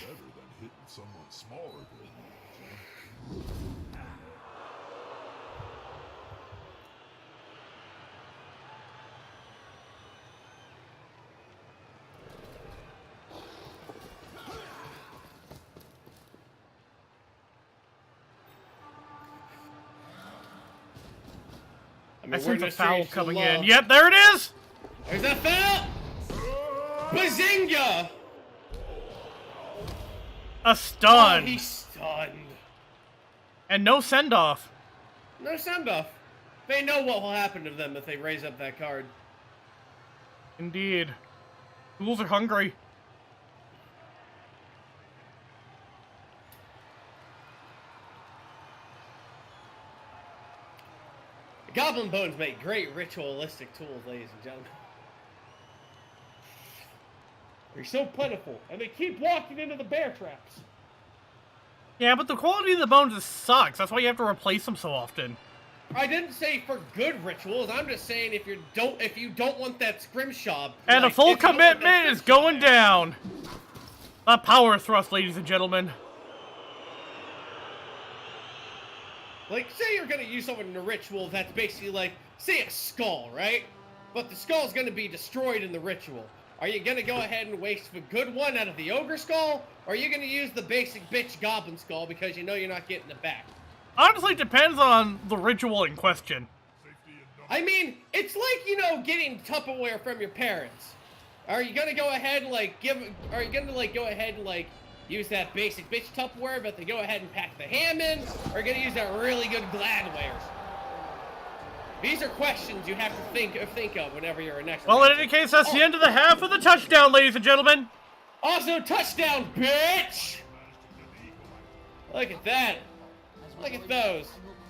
better than hitting someone smaller than you, Jim. I mean, I we're sense in a foul strange coming law. in. Yep, there it is! There's that foul! Bazinga! A stun. Oh, he's stunned. And no send-off. No send-off. They know what will happen to them if they raise up that card. Indeed. Fools are hungry. Goblin bones make great ritualistic tools, ladies and gentlemen. They're so plentiful, and they keep walking into the bear traps. Yeah, but the quality of the bones just sucks. That's why you have to replace them so often. I didn't say for good rituals. I'm just saying if you don't want that scrimshaw. And like, a full if you don't want that commitment is scrimshaw going there. down. A power thrust, ladies and gentlemen. Like, say you're gonna use someone in a ritual that's basically like, say a skull, right? But the skull's gonna be destroyed in the ritual. Are you gonna go ahead and waste a good one out of the ogre skull? Or are you gonna use the basic bitch goblin skull because you know you're not getting it back? Honestly, it depends on the ritual in question. I mean, it's like, you know, getting Tupperware from your parents. Are you gonna go ahead and like use that basic bitch Tupperware, but they go ahead and pack the ham in, or gonna use that really good Gladwares? These are questions you have to think of whenever you're a next. Well, in any case, that's the end of the half of the touchdown, ladies and gentlemen. Also, touchdown, bitch! Look at that. Look at those.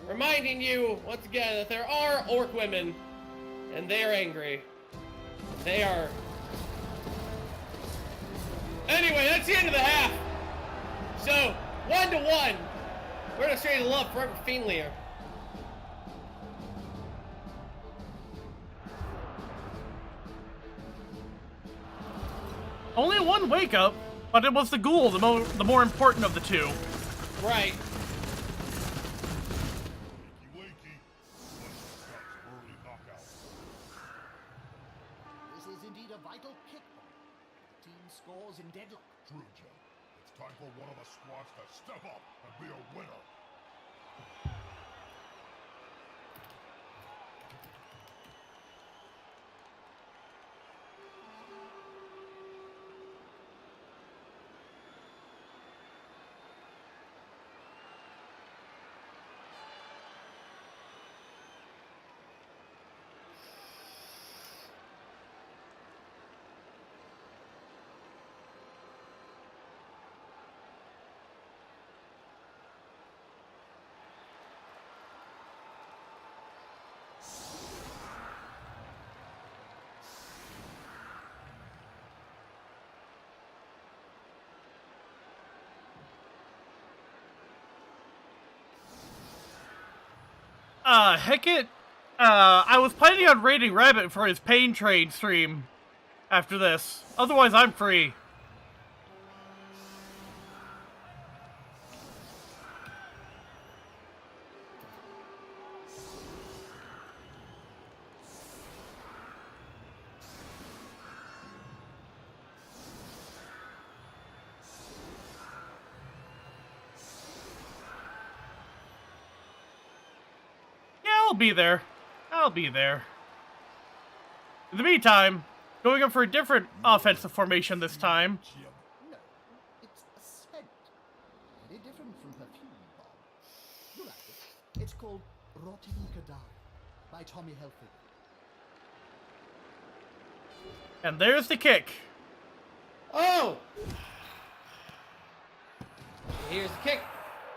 Reminding you, once again, that there are orc women, and they are angry. They are... Anyway, that's the end of the half. So, 1-1. We're gonna straight to love forever Fiendlier. Only one wake up, but it was the ghoul, the more important of the two. Right. Wakey, early knockout. This is indeed a vital kick. The team scores in deadlock. True, Joe. It's time for one of the squads to step up and be a winner. Heckett, I was planning on raiding Rabbit for his Pain Train stream after this. Otherwise, I'm free. I'll be there. I'll be there. In the meantime, going up for a different offensive formation this time. No, it's a scent. Very different from perfume, Bob. You like it. It's called Rotting Cadaver by Tommy Hilfiger. And there's the kick. Oh! Here's the kick.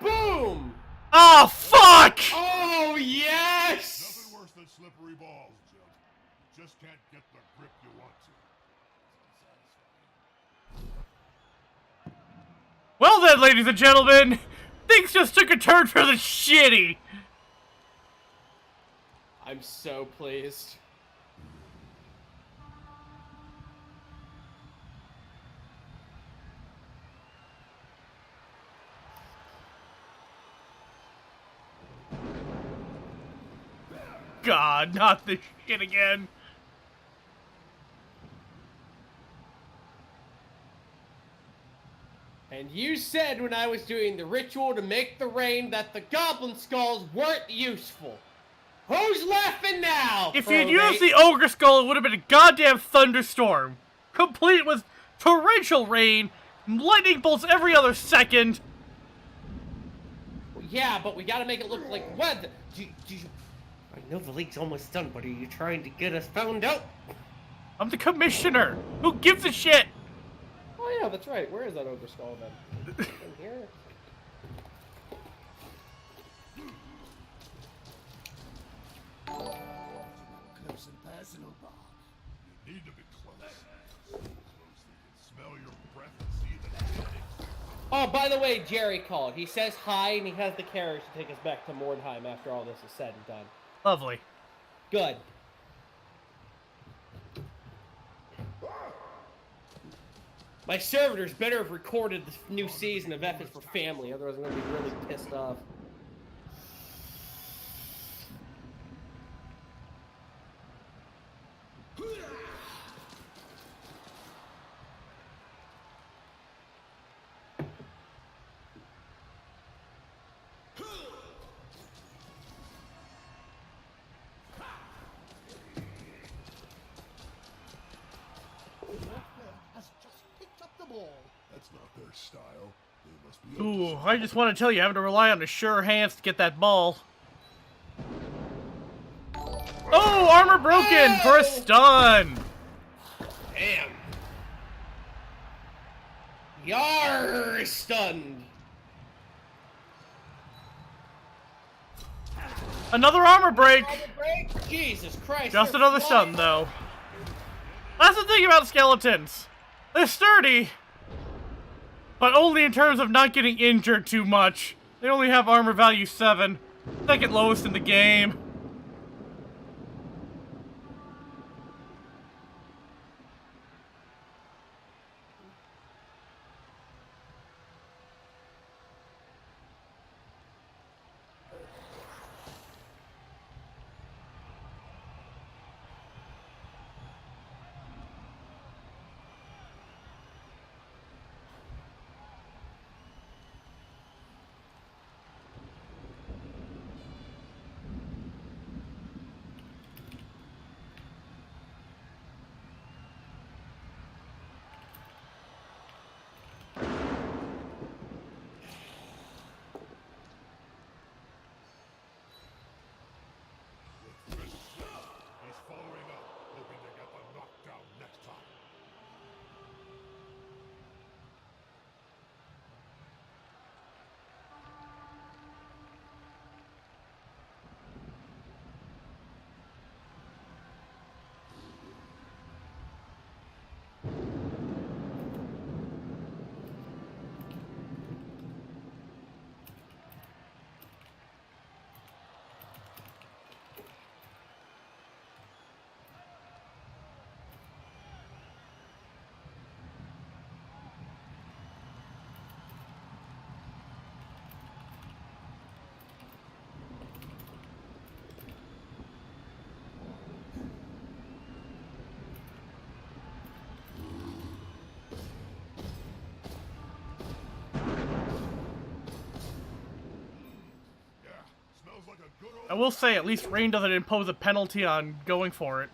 Boom! Oh, fuck! Oh, yes! Nothing worse than slippery balls, Joe. You just can't get the grip you want to. Well then, ladies and gentlemen, things just took a turn for the shitty. I'm so pleased. God, not this shit again. And you said when I was doing the ritual to make the rain that the goblin skulls weren't useful. Who's laughing now? If you'd used the ogre skull, it would have been a goddamn thunderstorm, complete with torrential rain, lightning bolts every other second. Well, yeah, but we gotta make it look like weather. I know the league's almost done, but are you trying to get us found out? I'm the commissioner. Who gives a shit? Oh yeah, that's right. Where is that ogre skull then? In here? Close and personal, Bob. You need to be close. So close that you can smell your breath and see the dead. Oh, by the way, Jerry called. He says hi, and he has the carriage to take us back to Mordheim after all this is said and done. Lovely. Good. My servitors better have recorded the new season of F is for Family, otherwise I'm going to be really pissed off. Has just picked up the ball. That's not their style. They must be Ooh, I just want to tell you, having to rely on the sure hands to get that ball. Oh, armor broken for a stun. Damn. Yar, stunned. Another armor break. Jesus Christ. Just they're another flying. stun, though. That's the thing about skeletons. They're sturdy, but only in terms of not getting injured too much. They only have armor value 7, second lowest in the game. He's following up, hoping to get the knockdown next time. Yeah, smells like a good old... I will say, at least Rain doesn't impose a penalty on going for it.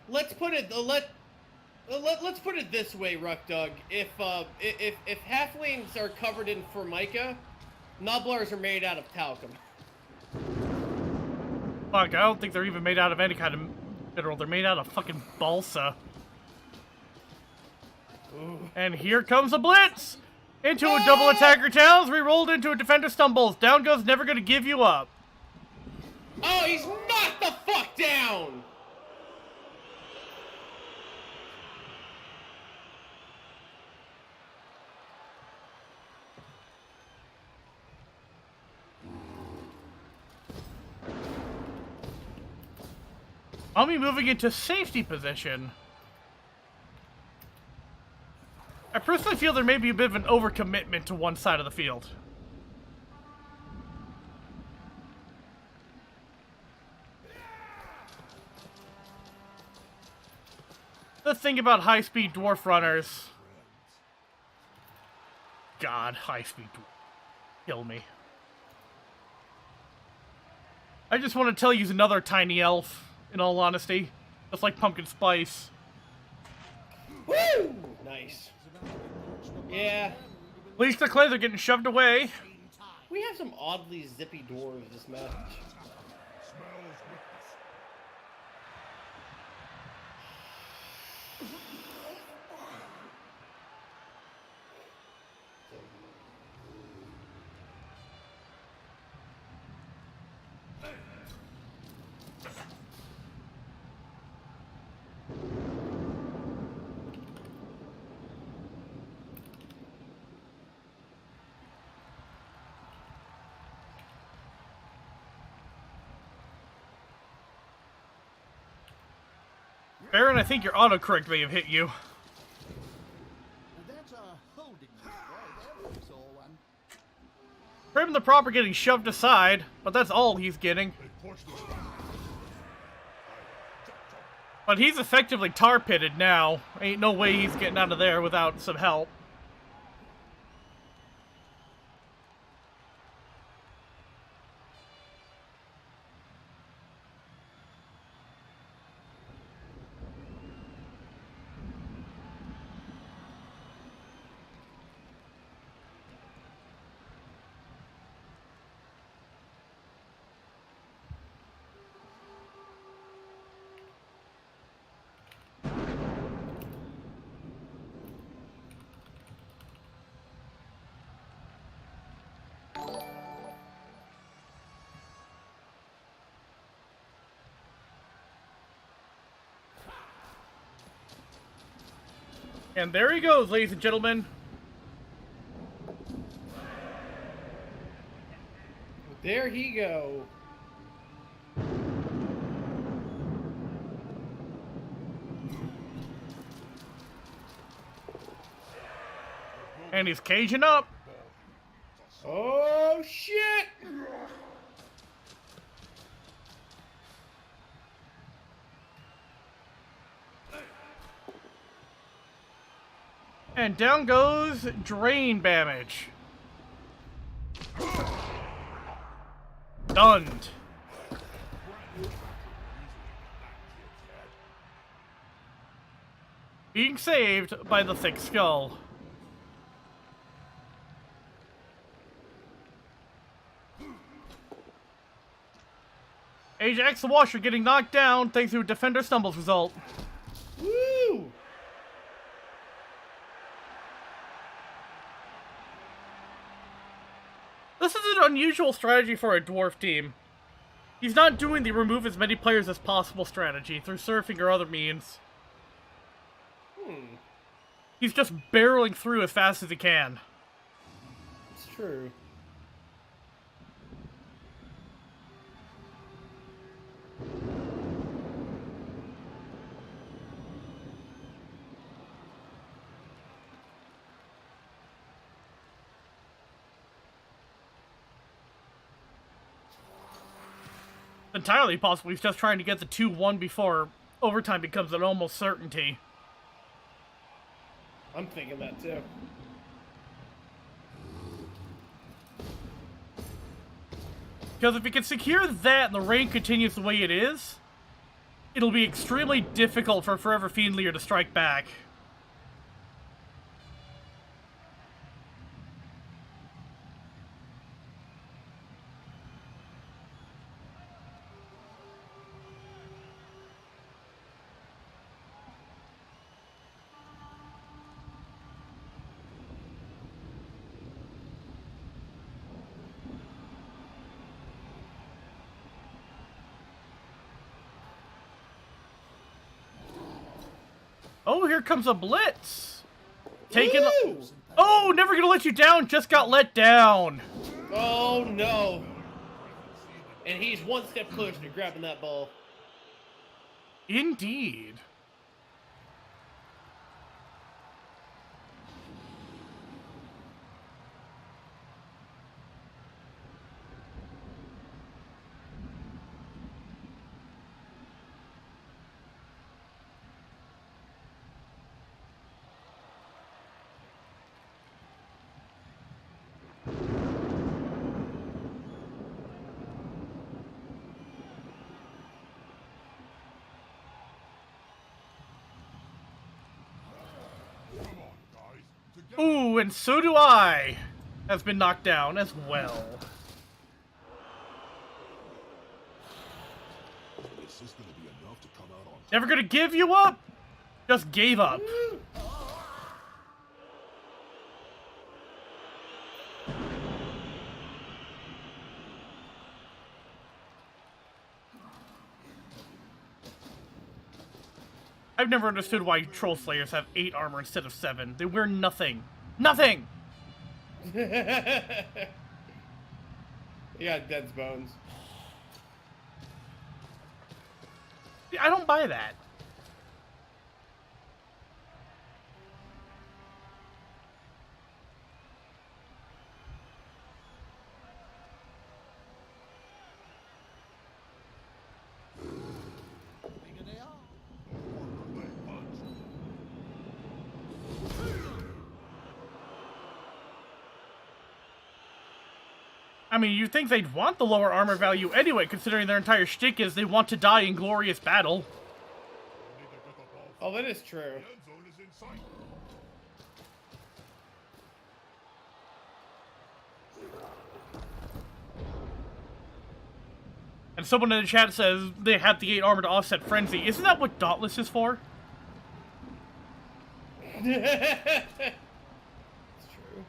Let's put it let's put it this way, Ruckdog. If halflings are covered in formica, nobblers are made out of talcum. Fuck, I don't think they're even made out of any kind of mineral. They're made out of fucking balsa. Ooh. And here comes a blitz! Into a double attacker towns, re-rolled into a defender stumbles. Down goes never gonna give you up. Oh, he's knocked the fuck down! I'll be moving into safety position. I personally feel there may be a bit of an overcommitment to one side of the field. The thing about high-speed dwarf runners... God, high-speed dwarf. Kill me. I just want to tell you another tiny elf. In all honesty, just like Pumpkin Spice. Woo! Nice. Yeah. At least the clays are getting shoved away. We have some oddly zippy dwarves this match. Smells witness. Baron, I think your autocorrect may have hit you. That's a holding right there. We saw one. Prim the Proper getting shoved aside, but that's all he's getting. They pushed us back. But he's effectively tar pitted now. Ain't no way he's getting out of there without some help. And there he goes, ladies and gentlemen. There he go. And he's caging up. Oh, shit! And down goes drain damage. Stunned. Being saved by the thick skull. Ajax the Washer getting knocked down thanks to a defender stumbles result. Woo! This is an unusual strategy for a dwarf team. He's not doing the remove as many players as possible strategy through surfing or other means. He's just barreling through as fast as he can. It's true. Entirely possible he's just trying to get the 2-1 before overtime becomes an almost certainty. I'm thinking that too. Because if he can secure that and the rain continues the way it is, it'll be extremely difficult for Forever Fiendlier to strike back. Oh, here comes a blitz. Taking. Oh, never gonna let you down. Just got let down. Oh no! And he's one step closer to grabbing that ball. Indeed. Ooh, and so do I. Has been knocked down as well. Is this gonna be enough to come out on top? Never gonna give you up. Just gave up. I've never understood why Troll Slayers have 8 armor instead of 7. They wear nothing. Nothing! Yeah, Dead's bones. I don't buy that. I mean, you'd think they'd want the lower armor value anyway, considering their entire shtick is they want to die in glorious battle. Oh, that is true. The end zone is in sight. And someone in the chat says they have the 8 armor to offset Frenzy. Isn't that what Dauntless is for? It's true.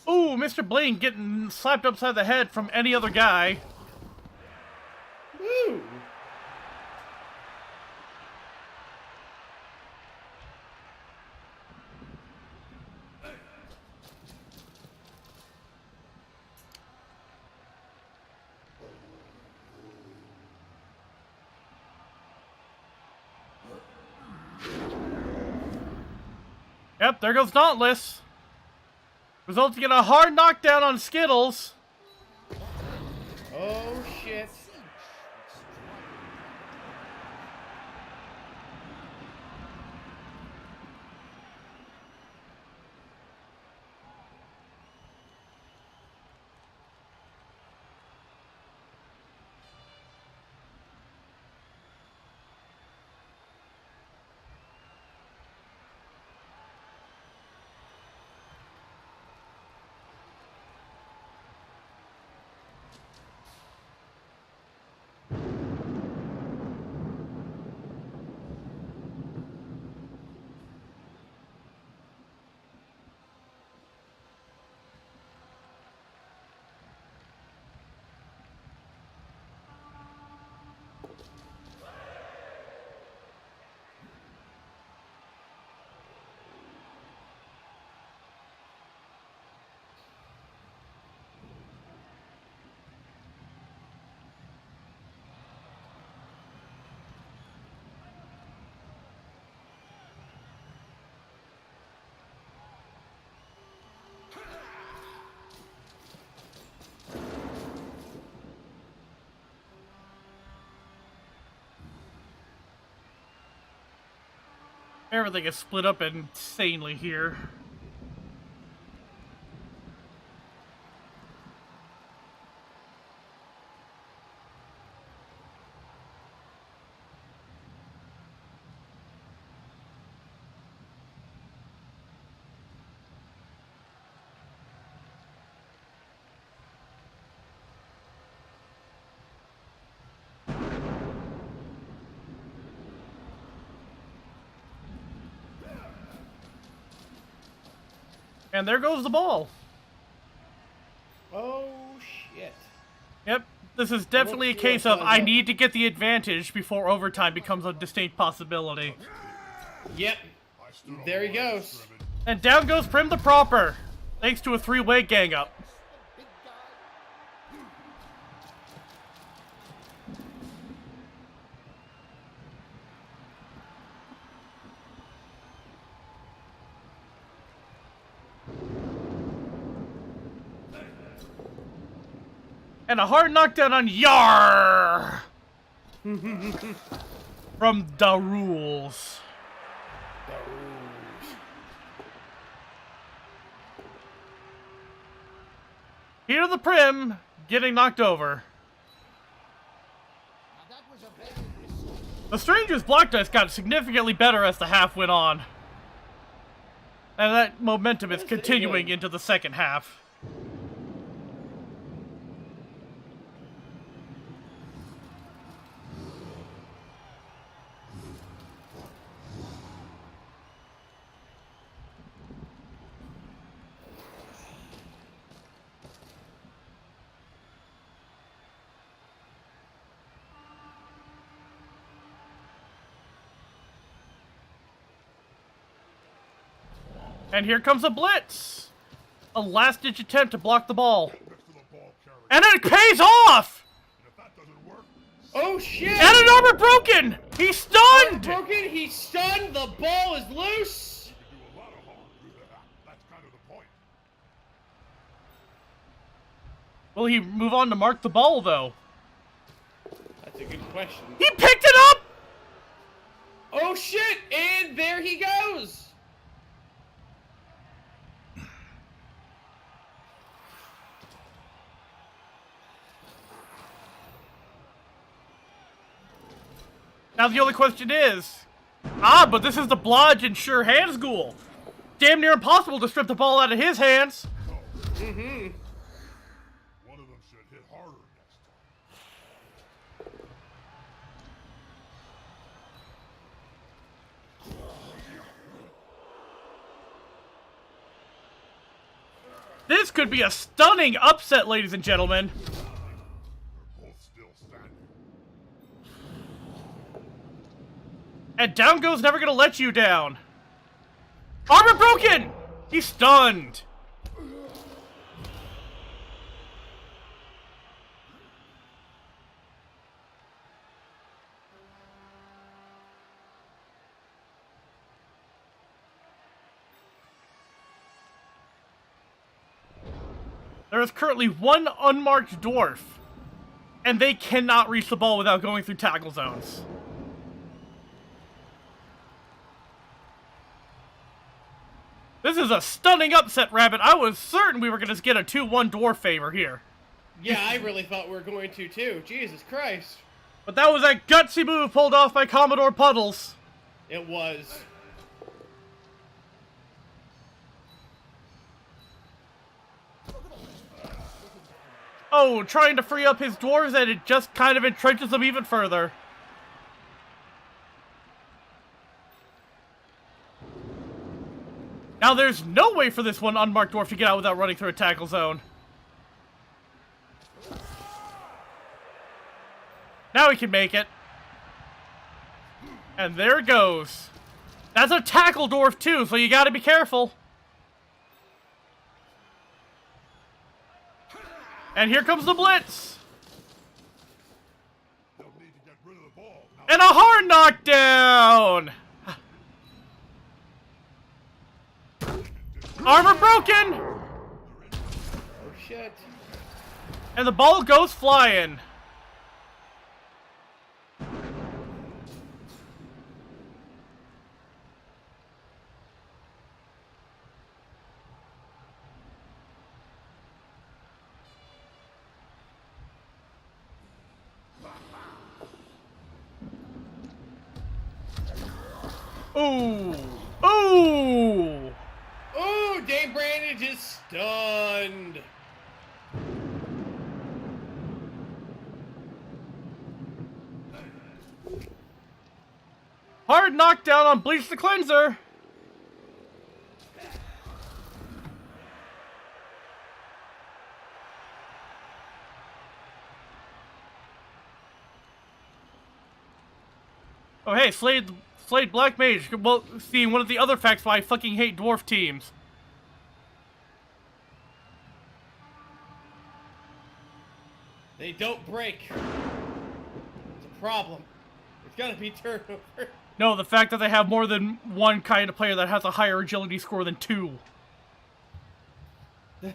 Ooh, Mr. Bling getting slapped upside the head from any other guy. Woo! Yep, there goes Dauntless. Resulting in a hard knockdown on Skittles. Oh shit. Everything is split up insanely here. And there goes the ball. Oh shit. Yep, this is definitely a case of I need to get the advantage before overtime becomes a distinct possibility. Yep. There he goes. And down goes Prim the Proper, thanks to a three-way gang up. Big guy. And a hard knockdown on Yar from Da Rules. Here the Prim getting knocked over. Now that was a very risky. The Stranger's block dice got significantly better as the half went on. And that momentum is continuing into the second half. And here comes a blitz! A last-ditch attempt to block the ball. And it pays off! Oh shit! And an armor broken! He's stunned! Broken, he's stunned, the ball is loose! Will he move on to mark the ball, though? That's a good question. He picked it up! Oh shit! And there he goes! Now the only question is... but this is the Blodge and Sure Hands Ghoul. Damn near impossible to strip the ball out of his hands. Mm-hmm. One of them should hit harder next time. could be a stunning upset, ladies and gentlemen. They're both still standing. And down goes never gonna let you down. Armor broken! He's stunned. There is currently one unmarked dwarf, and they cannot reach the ball without going through tackle zones. This is a stunning upset, Rabbit. I was certain we were going to get a 2-1 dwarf favor here. Yeah, I really thought we were going to too. Jesus Christ. But that was a gutsy move pulled off by Commodore Puddles. It was. Oh, trying to free up his dwarves, and it just kind of entrenches them even further. Now there's no way for this one unmarked dwarf to get out without running through a tackle zone. Now he can make it. And there it goes. That's a tackle dwarf too, so you gotta be careful. And here comes the blitz. They'll need to get rid of the ball. Now, And a hard knockdown. Armor broken. Oh shit. And the ball goes flying. Ooh. Ooh. Ooh, Dave Brandon just stunned. Hard knockdown on Bleach the Cleanser. Oh hey, Slade Black Mage. Well, seeing one of the other facts why I fucking hate dwarf teams. They don't break. It's a problem. It's gotta be turnover. No, the fact that they have more than one kind of player that has a higher agility score than 2. The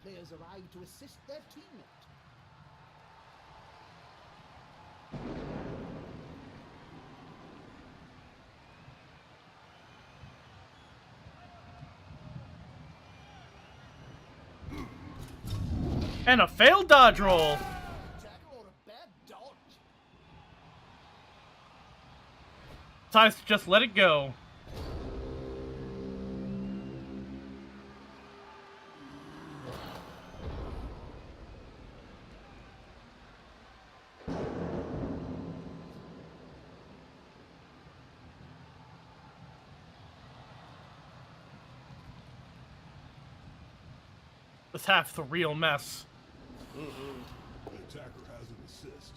players arrive to assist their teammate. And a failed dodge roll. Tackle or a bad dodge. Time to just let it go. This half the real mess. the attacker has an assist.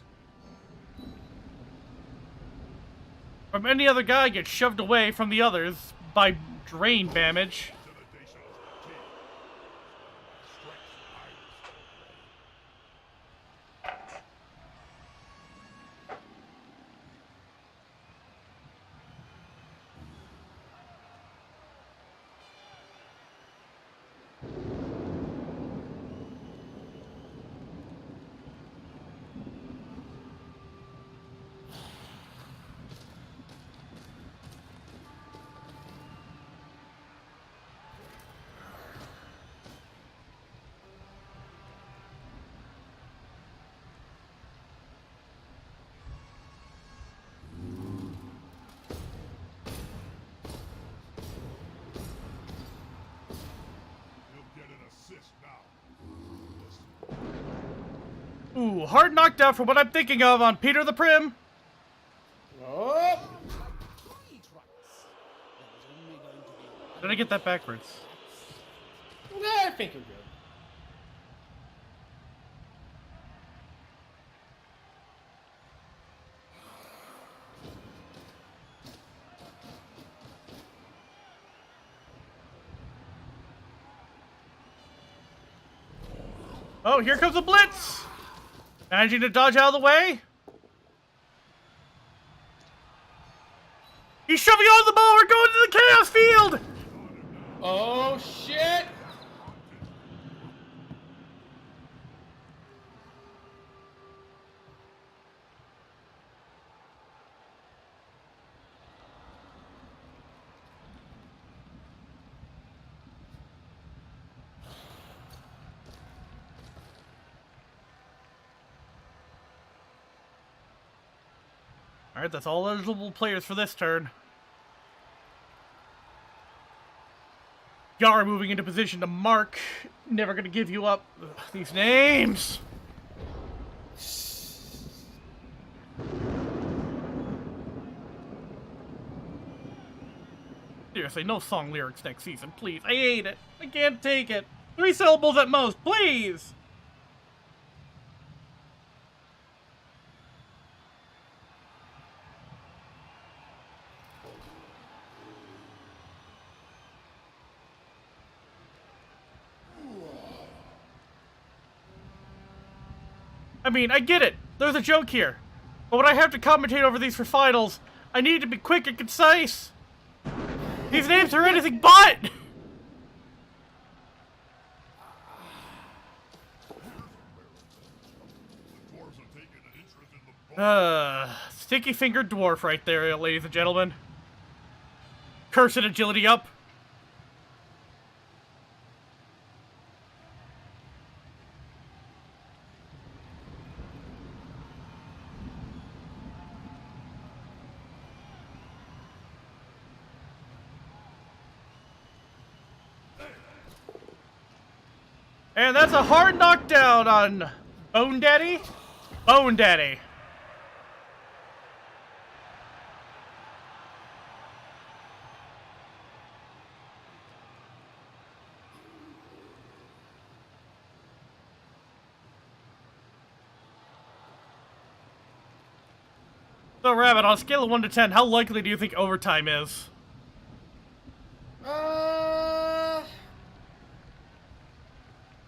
From any other guy gets shoved away from the others by drain damage. Intimidation is the key. Strength hires. Ooh, hard knockdown for what I'm thinking of on Peter the Prim. Oh! Did I get that backwards? I think you're good. Oh, here comes a blitz! Managing to dodge out of the way. He's shoving on the ball. We're going to the chaos field. Oh, shit! All right, that's all eligible players for this turn. Yar moving into position to mark. Never gonna give you up. Ugh, these names. Seriously, no song lyrics next season, please. I hate it. I can't take it. 3 syllables at most, please. I mean, I get it. There's a joke here. But when I have to commentate over these for finals, I need to be quick and concise. These names are anything but! Sticky-fingered dwarf right there, ladies and gentlemen. Cursed agility up. And that's a hard knockdown on Bone Daddy. Bone Daddy. So, Rabbit, on a scale of 1 to 10, how likely do you think overtime is?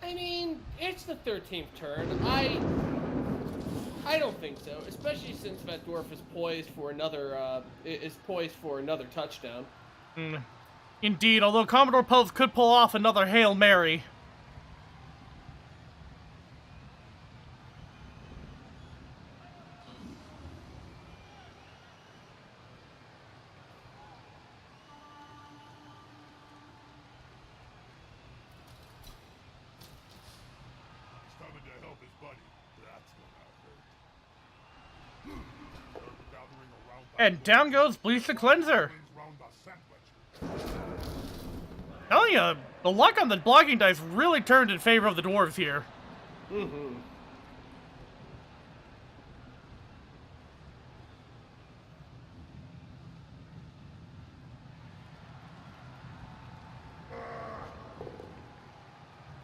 I mean, it's the 13th turn. I don't think so, especially since that dwarf is poised for another touchdown. Indeed, although Commodore Pulse could pull off another Hail Mary. And down goes Bleach the Cleanser. Telling you, the luck on the blocking dice really turned in favor of the dwarves here. Mm-hmm.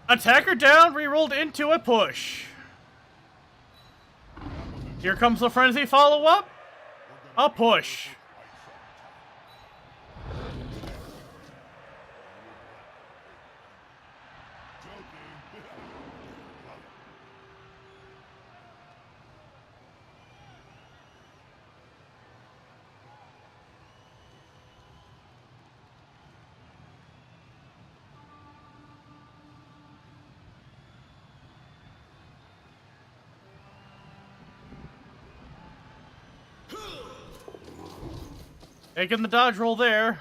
Attacker down, rerolled into a push. Here comes the frenzy follow-up. A push. Taking the dodge roll there.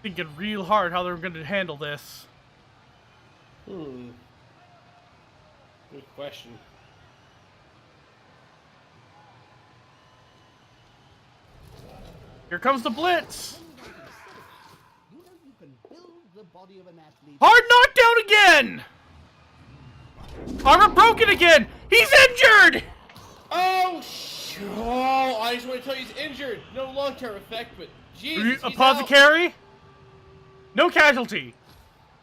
Thinking real hard how they're going to handle this. Good question. Here comes the blitz. You know you can build the body of an athlete. Hard knockdown again. Armor broken again. He's injured. Oh, oh, I just want to tell you he's injured. No long-term effect, but Jesus, he's out. Apothecary. No casualty.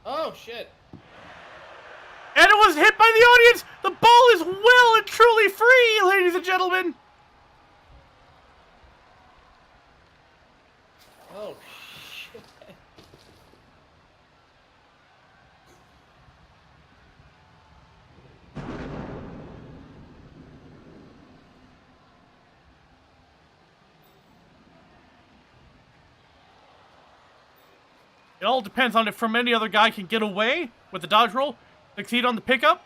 Oh, shit. And it was hit by the audience! The ball is well and truly free, ladies and gentlemen! Oh, shit. It all depends on if from any other guy can get away with the dodge roll, succeed on the pickup,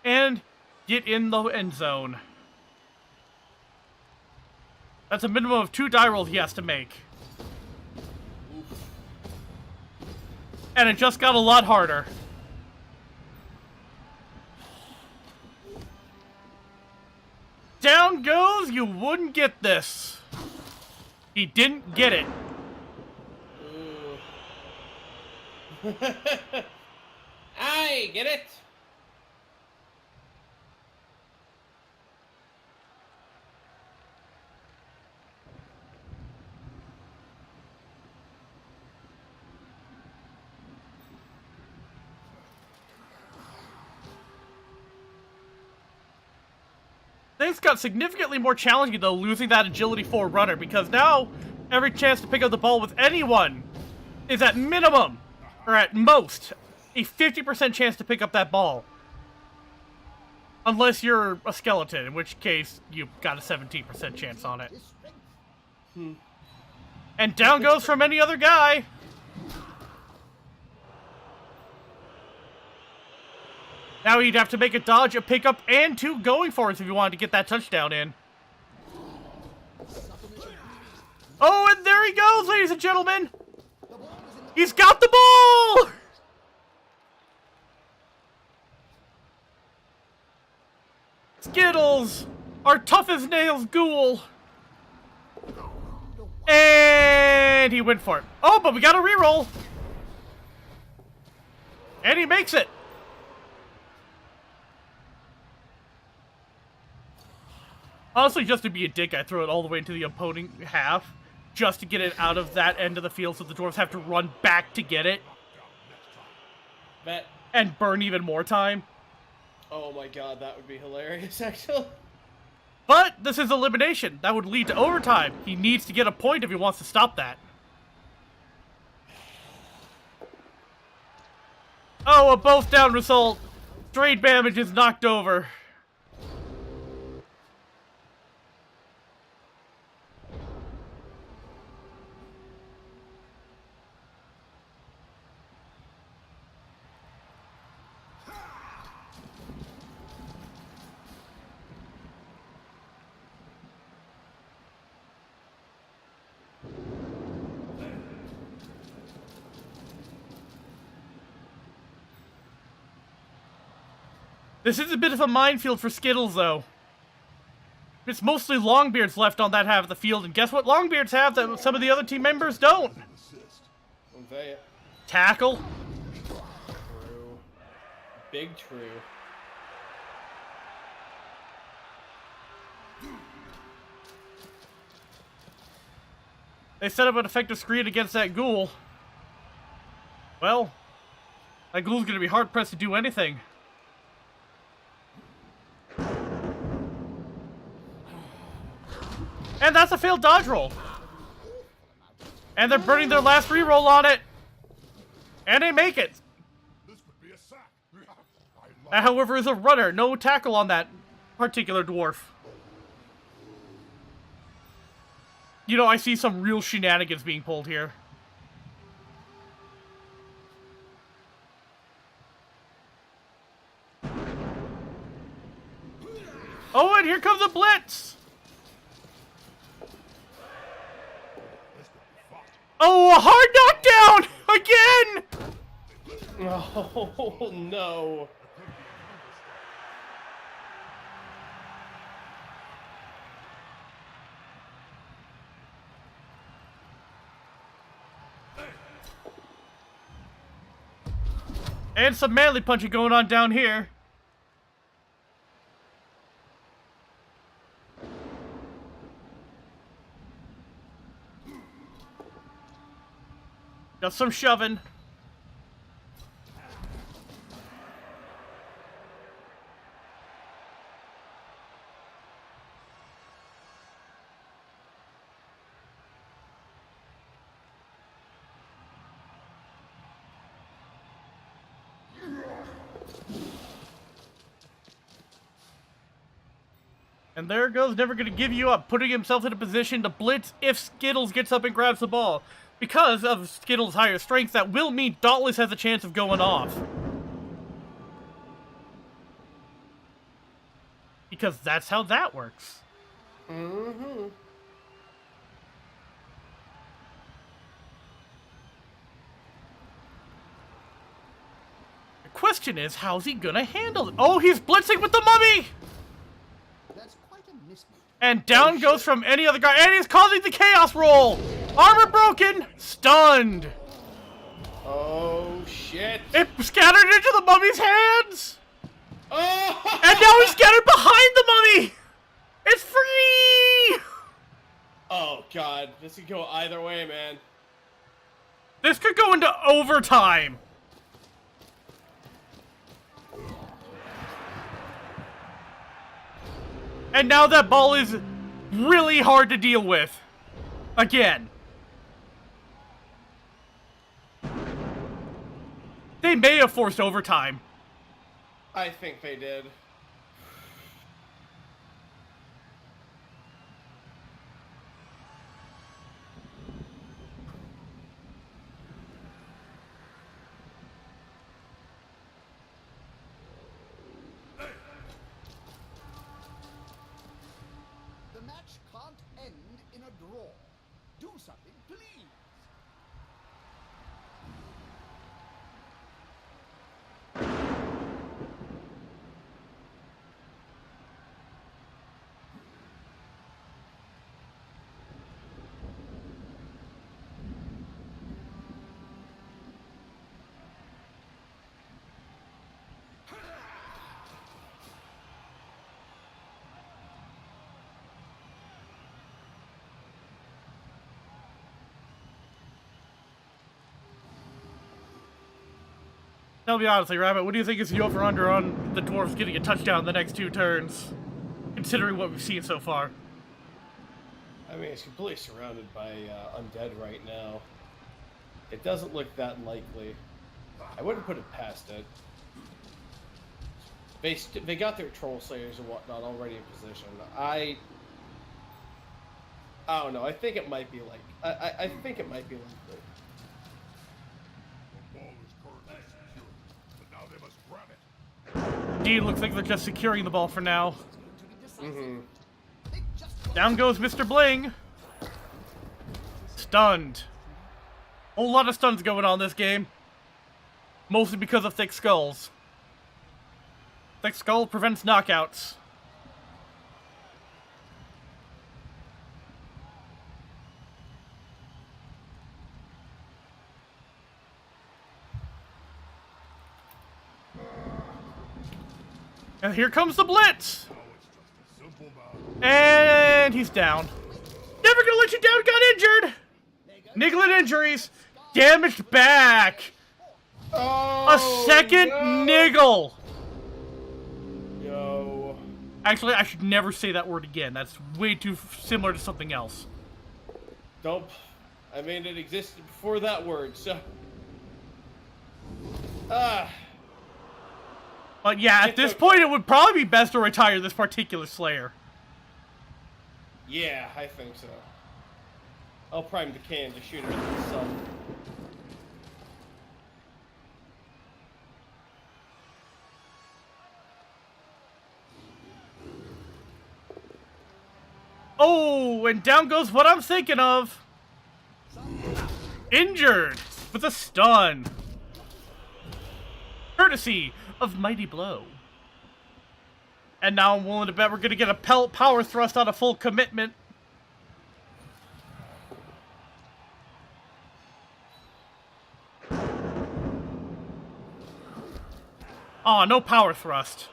and get in the end zone. That's a minimum of 2 die rolls he has to make. And it just got a lot harder. Down goes, you wouldn't get this. He didn't get it. I get it. Things got significantly more challenging, though, losing that Agility 4 runner, because now every chance to pick up the ball with anyone is at minimum, or at most, a 50% chance to pick up that ball. Unless you're a skeleton, in which case you've got a 17% chance on it. And down goes from any other guy. Now he'd have to make a dodge, a pickup, and 2 going forwards if you wanted to get that touchdown in. Oh, and there he goes, ladies and gentlemen! He's got the ball! Skittles! Our tough as nails ghoul! And he went for it. Oh, but we got a reroll! And he makes it! Honestly, just to be a dick, I throw it all the way into the opposing half, just to get it out of that end of the field so the dwarves have to run back to get it. And burn even more time. Oh my god, that would be hilarious, actually. But this is elimination. That would lead to overtime. He needs to get a point if he wants to stop that. Oh, a both down result. Straight damage is knocked over. This is a bit of a minefield for Skittles, though. It's mostly Longbeards left on that half of the field, and guess what Longbeards have that some of the other team members don't? Tackle. True. Big true. They set up an effective screen against that ghoul. Well, that ghoul's gonna be hard-pressed to do anything. And that's a failed dodge roll. And they're burning their last reroll on it. And they make it. This could be a sack. That, however, is a runner. No tackle on that particular dwarf. You know, I see some real shenanigans being pulled here. Oh, and here comes a blitz! Oh, a hard knockdown! Again! Oh, no. And some manly punching going on down here. Got some shoving. And there goes Never Gonna Give You Up, putting himself in a position to blitz if Skittles gets up and grabs the ball. Because of Skittles' higher strength, that will mean Dauntless has a chance of going off. Because that's how that works. Mm-hmm. The question is, how's he gonna handle it? Oh, he's blitzing with the mummy! That's quite a mismatch. And down goes from any other guy, and he's causing the chaos roll! Armor broken, stunned! Oh, shit. It scattered into the mummy's hands! Oh! And now he's scattered behind the mummy! It's free! Oh, God. This could go either way, man. This could go into overtime. And now that ball is really hard to deal with. Again. They may have forced overtime. I think they did. The match can't end in a draw. Do something, please. Tell me honestly, Rabbit, what do you think is the over-under on the Dwarves getting a touchdown in the next 2 turns? Considering what we've seen so far. I mean, it's completely surrounded by undead right now. It doesn't look that likely. I wouldn't put it past it. They got their troll slayers and whatnot already in position. I don't know. I think it might be like I think it might be likely. The ball is currently secured, but now they must grab it. Indeed, looks like they're just securing the ball for now. Mm-hmm. Down goes Mr. Bling. Stunned. A whole lot of stuns going on this game. Mostly because of Thick Skulls. Thick Skull prevents knockouts. And here comes the blitz! And he's down. Never gonna let you down, got injured! Niggling injuries. Damaged back. Oh, A second no. niggle. Yo. Actually, I should never say that word again. That's way too similar to something else. Don't. I mean, it existed before that word, so. But yeah, at this point, it would probably be best to retire this particular Slayer. Yeah, I think so. I'll prime the can to shoot it at the sun. Oh, and down goes what I'm thinking of. Injured with a stun. Courtesy of Mighty Blow. And now I'm willing to bet we're going to get a power thrust on a full commitment. Aw, no power thrust.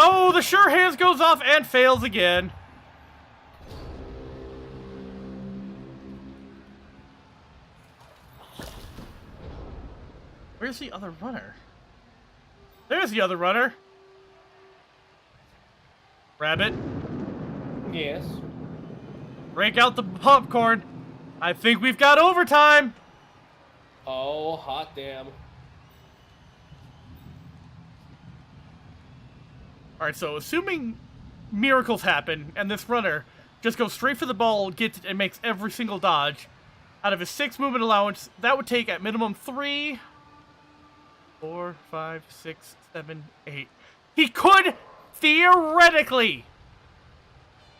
Oh, the sure hands goes off and fails again. Where's the other runner? There's the other runner. Rabbit. Yes. Break out the popcorn. I think we've got overtime. Oh, hot damn. Alright, so assuming miracles happen, and this runner just goes straight for the ball, gets it, and makes every single dodge, out of his 6 movement allowance, that would take at minimum 3, 4, 5, 6, 7, 8. He could, theoretically,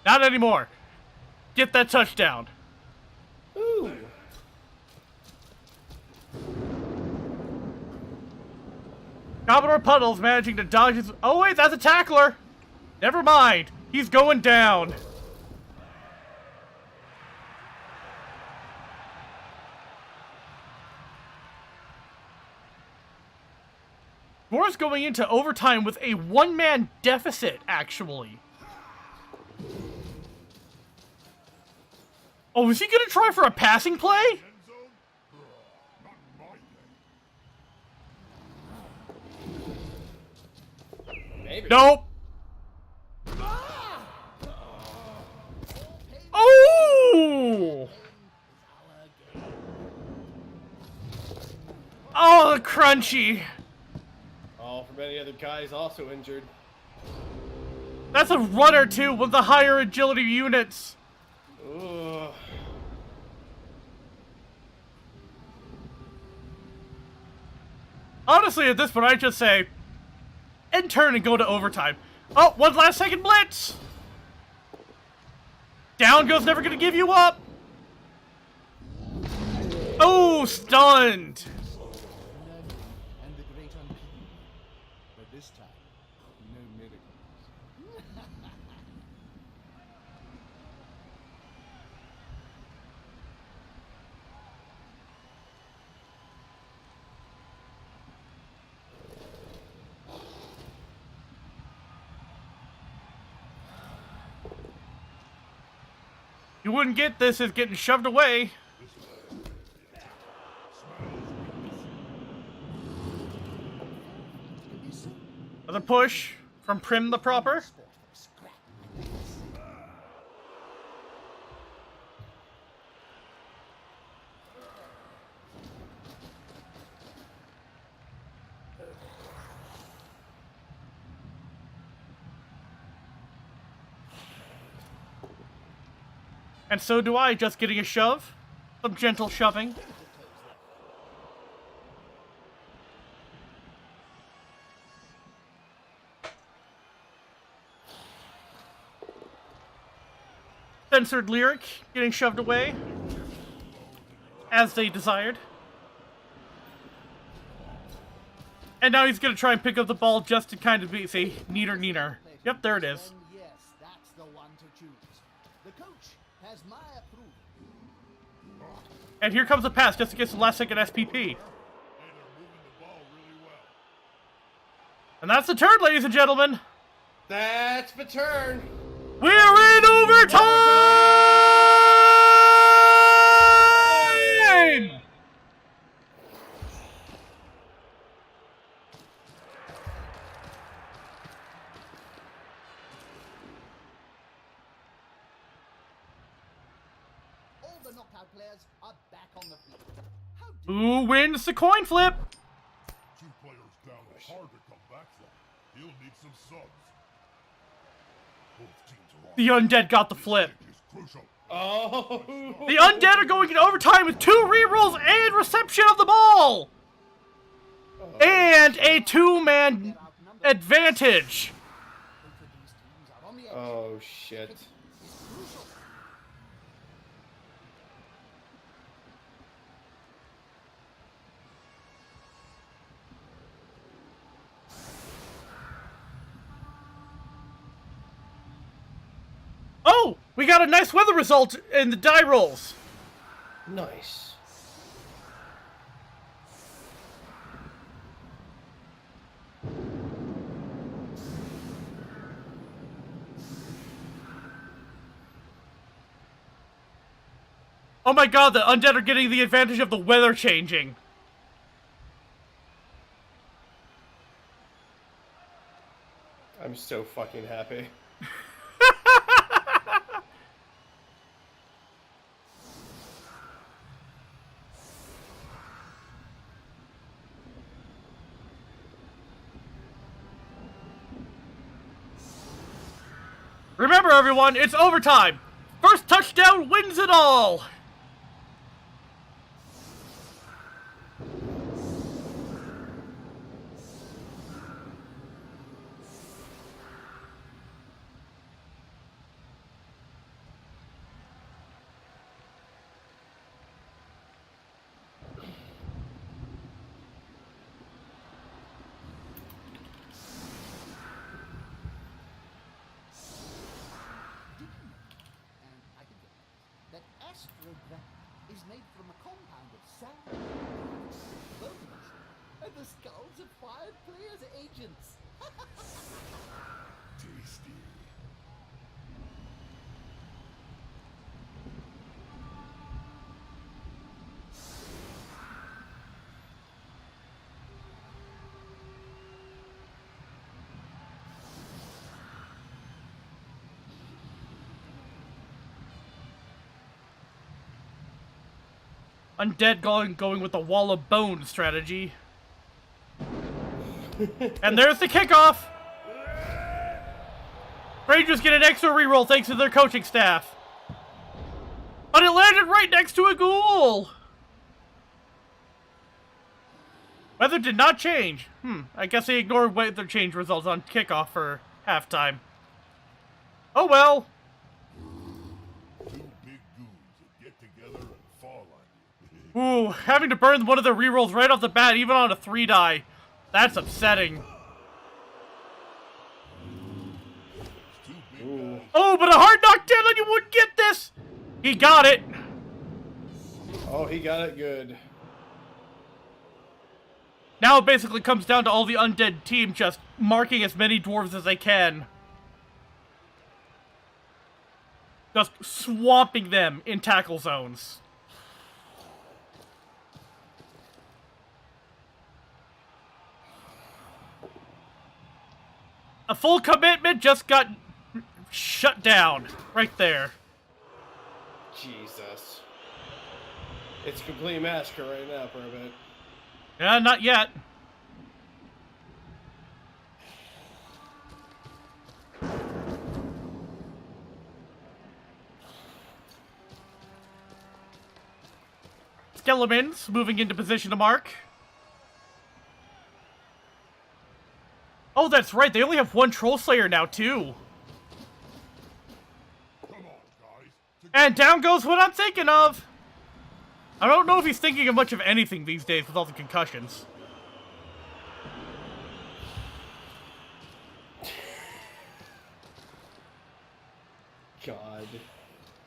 not anymore, get that touchdown. Ooh. Commodore Puddles managing to dodge his... Oh wait, that's a tackler! Never mind, he's going down. Moore's going into overtime with a one-man deficit, actually. Oh, is he gonna try for a passing play? Maybe. Nope. Oh! Oh, the crunchy. Oh, for many other guys also injured. That's a runner, too, with the higher agility units. Ugh. Honestly, at this point, I'd just say, end turn and go to overtime. Oh, one last second blitz! Down goes never gonna give you up! Oh, stunned! And the great unclean. But this time, no miracles. You wouldn't get this as getting shoved away. Another push from Prim the Proper. And so do I, just getting a shove. Some gentle shoving. Censored Lyric getting shoved away. As they desired. And now he's gonna try and pick up the ball just to kind of be, say, neater. Yep, there it is. Yes, that's the one to choose. The coach has my approval. And here comes a pass just against the last second SPP. And that's the turn, ladies and gentlemen. That's the turn. We're in overtime! All the knockout players are back on the field. How did Who wins the coin flip? 2 players down is hard to come back from. He'll need some subs. Both teams are on. The Undead got the flip. Is crucial. Oh. The Undead are going into overtime with 2 rerolls and reception of the ball! And a 2-man advantage. both of these teams are yet. Oh shit. It's crucial. Oh! We got a nice weather result in the die rolls! Nice. Oh my god, the undead are getting the advantage of the weather changing. I'm so fucking happy. Remember, everyone, it's overtime! First touchdown wins it all! That astrograph is made from a compound of sand, bones, and the skulls of 5 players' agents. Tasty. Undead going with the wall of bones strategy. And there's the kickoff! Rangers get an extra reroll thanks to their coaching staff. But it landed right next to a ghoul! Weather did not change. I guess they ignored weather change results on kickoff for halftime. Oh well. Two big goons that get together and fall on you. Ooh, having to burn one of the rerolls right off the bat, even on a 3-die. That's upsetting. Two big guys. Oh, but a hard knockdown and you wouldn't get this! He got it! Oh, he got it good. Now it basically comes down to all the undead team just marking as many dwarves as they can. Just swamping them in tackle zones. A full commitment just got shut down right there. Jesus. It's a complete massacre right now for a bit. Yeah, not yet. Skeletons moving into position to mark. Oh, that's right. They only have one Troll Slayer now, too. Come on, guys. And down goes what I'm thinking of. I don't know if he's thinking of much of anything these days with all the concussions. God.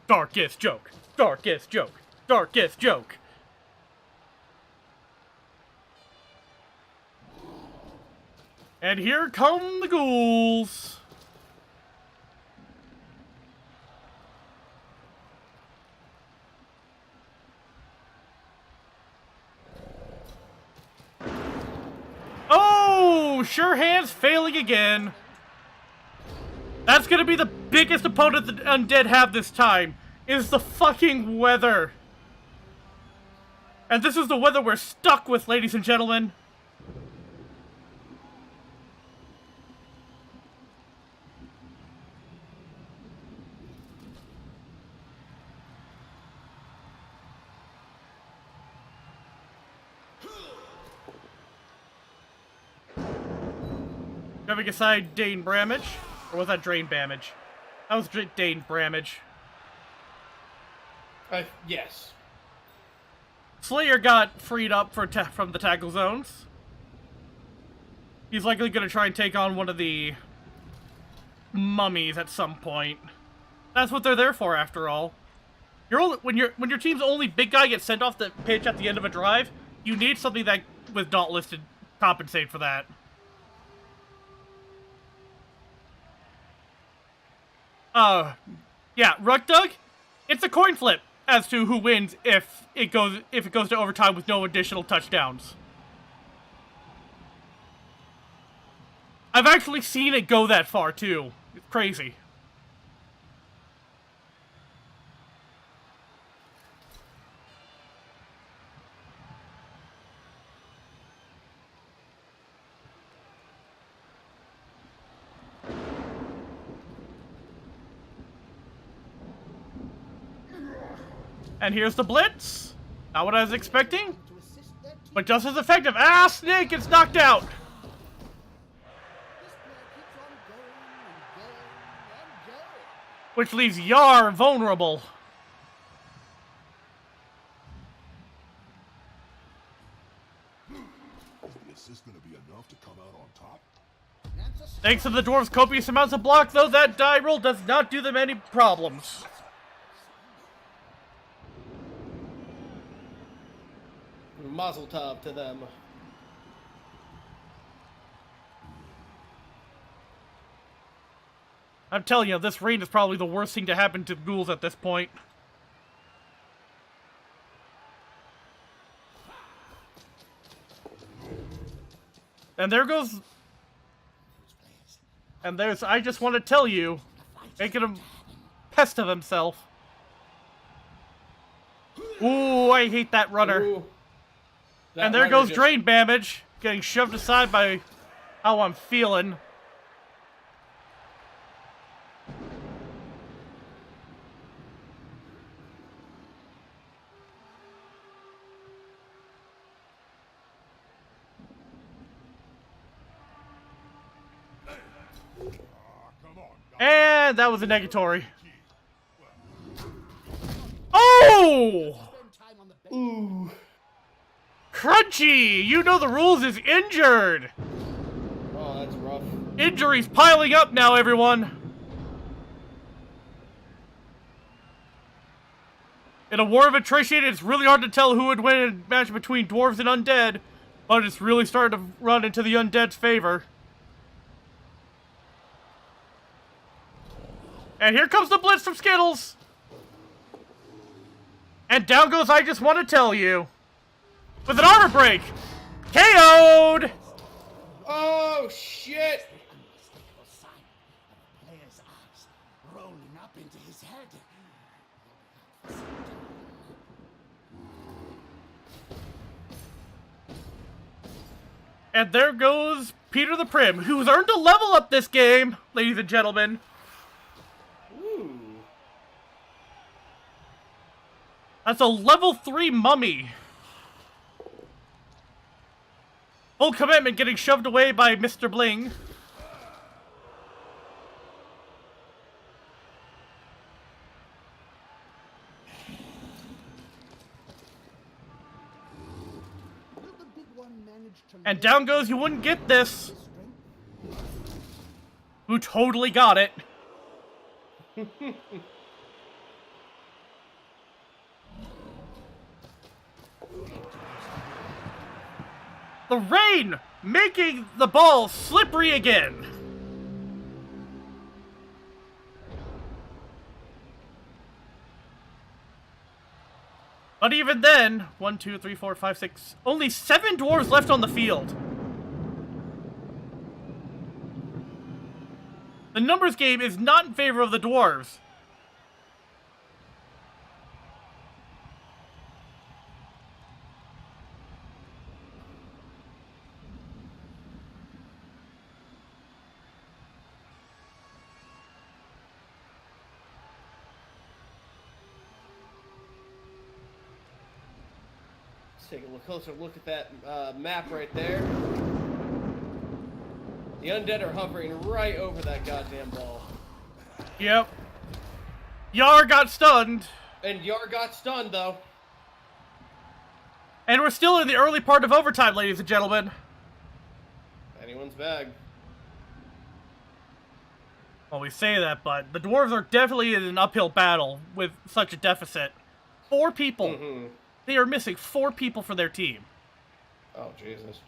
Darkest joke. Darkest joke. Darkest joke. And here come the ghouls. Oh, sure hands failing again. That's gonna be the biggest opponent the undead have this time, is the fucking weather. And this is the weather we're stuck with, ladies and gentlemen. Having aside Dane Bramage, or was that Drain Bamage? That was Dane Bramage. Yes. Slayer got freed up from the tackle zones. He's likely going to try and take on one of the mummies at some point. That's what they're there for, after all. When your team's only big guy gets sent off the pitch at the end of a drive, you need something that with Dauntless to compensate for that. Yeah, Ruckdug, it's a coin flip as to who wins if it goes to overtime with no additional touchdowns. I've actually seen it go that far too. It's crazy. And here's the blitz. Not what I was expecting, but just as effective. Ah, Snake gets knocked out. Which leaves Yar vulnerable. Is the assist going to be enough to come out on top? Thanks to the dwarves' copious amounts of block, though, that die roll does not do them any problems. Mazel tov to them. I'm telling you, this rain is probably the worst thing to happen to ghouls at this point. And there goes... And there's... I just want to tell you, making a pest of himself. Ooh, I hate that runner. Ooh. And there goes Drain Damage, getting shoved aside by how I'm feeling. And that was a negatory. Oh! Ooh. Crunchy! You know the rules is injured! Oh, that's rough. Injuries piling up now, everyone! In a war of attrition, it's really hard to tell who would win a match between dwarves and undead, but it's really starting to run into the undead's favor. And here comes the blitz from Skittles! And down goes I Just Want to Tell You. With an armor break! KO'd! Oh, shit! Player's eyes rolling up into his head. And there goes Peter the Prim, who's earned a level up this game, ladies and gentlemen. Ooh. That's a level 3 mummy. Full commitment getting shoved away by Mr. Bling. And down goes, you wouldn't get this. Who totally got it. The rain making the ball slippery again. But even then, 1, 2, 3, 4, 5, 6, only 7 dwarves left on the field. The numbers game is not in favor of the dwarves. Take a closer look at that map right there. The undead are hovering right over that goddamn ball. Yep. Yar got stunned. And Yar got stunned, though. And we're still in the early part of overtime, ladies and gentlemen. Anyone's bag. Well, we say that, but the dwarves are definitely in an uphill battle with such a deficit. 4 people. Mm-hmm. They are missing 4 people for their team. Oh, Jesus.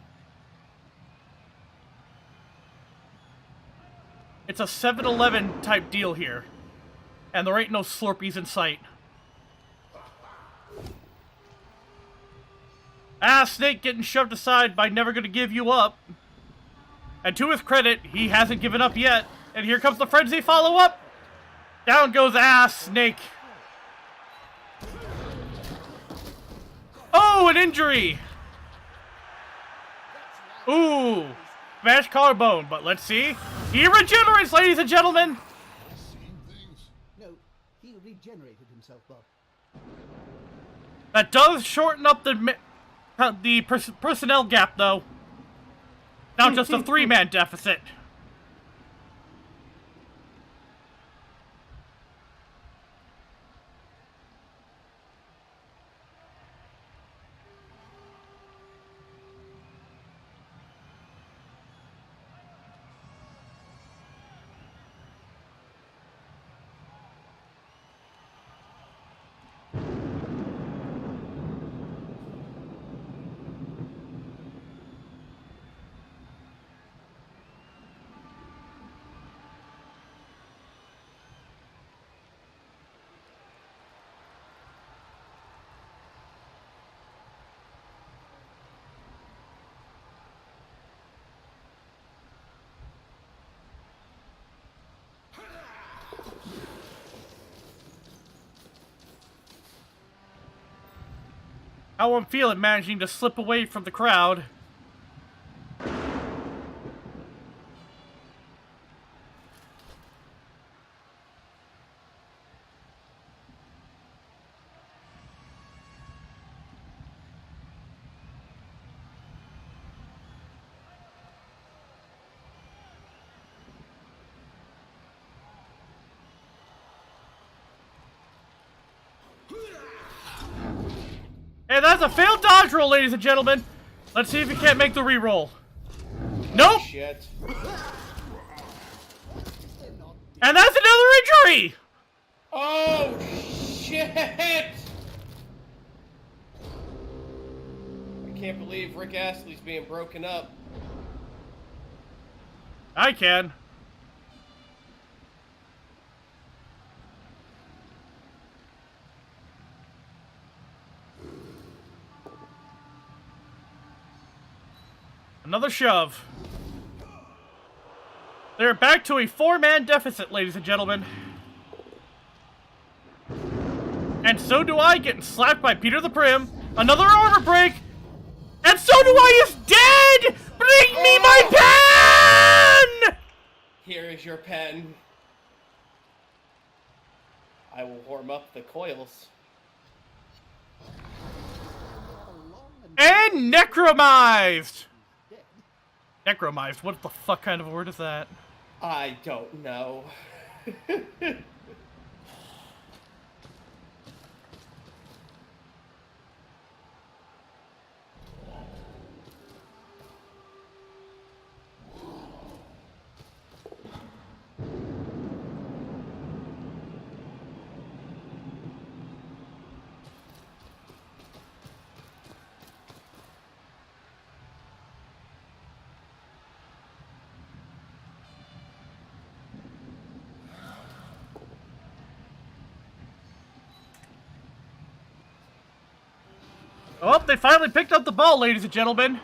It's a 7-Eleven type deal here. And there ain't no Slurpees in sight. Snake getting shoved aside by Never Gonna Give You Up. And to his credit, he hasn't given up yet. And here comes the frenzy follow-up. Down goes Snake. Oh, an injury. Ooh. Smashed collarbone, but let's see. He regenerates, ladies and gentlemen. Seen things? No, he regenerated himself, Bob. That does shorten up the personnel gap, though. Now just a 3-man deficit. How I'm feeling managing to slip away from the crowd. Hey, that's a failed dodge roll, ladies and gentlemen. Let's see if he can't make the re-roll. Nope. Shit. And that's another injury. Oh, shit! I can't believe Rick Astley's being broken up. I can. Another shove. They're back to a 4-man deficit, ladies and gentlemen. And so do I, getting slapped by Peter the Prim. Another armor break. And so do I is dead! Bring me my pen! Here is your pen. I will warm up the coils. And necromized! Necromized? What the fuck kind of word is that? I don't know. Oh, they finally picked up the ball, ladies and gentlemen.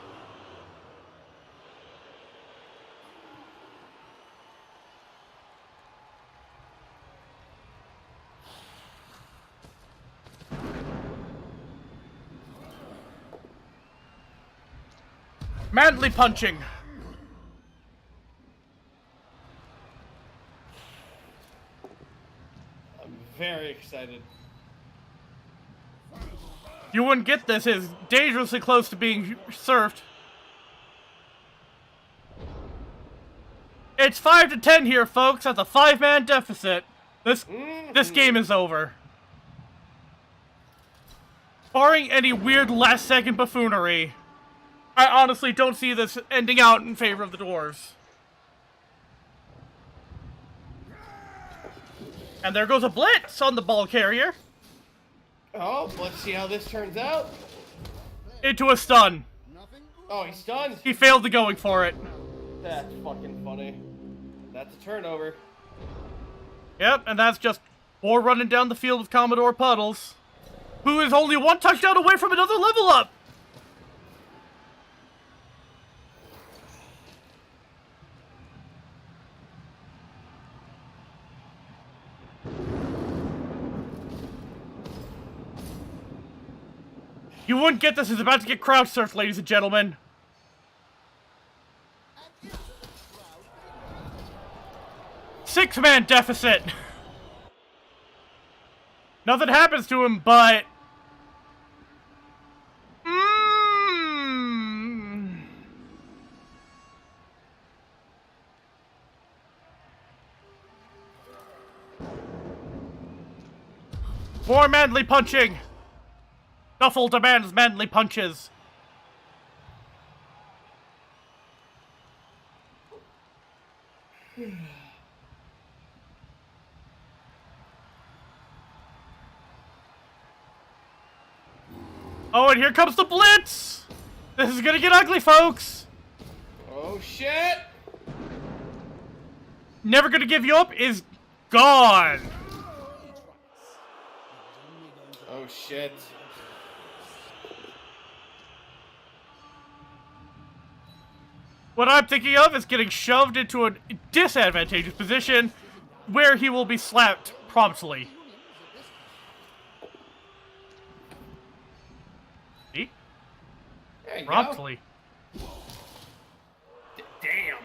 Manly punching. I'm very excited. You wouldn't get this, it's dangerously close to being surfed. It's 5-10 here, folks. That's a 5-man deficit. This game is over. Barring any weird last-second buffoonery, I honestly don't see this ending out in favor of the dwarves. And there goes a blitz on the ball carrier. Oh, let's see how this turns out. Into a stun. Oh, he's stunned. He failed to going for it. That's fucking funny. That's a turnover. Yep, and that's just 4 running down the field with Commodore Puddles, who is only 1 touchdown away from another level up. You wouldn't get this. He's about to get crowd surfed, ladies and gentlemen. Six-man deficit. Nothing happens to him, but... More manly punching. Shuffle demands manly punches. Oh, and here comes the blitz! This is gonna get ugly, folks! Oh, shit! Never gonna give you up is gone! Oh, shit. What I'm thinking of is getting shoved into a disadvantageous position where he will be slapped promptly. See? There you Promptly. go. Damn.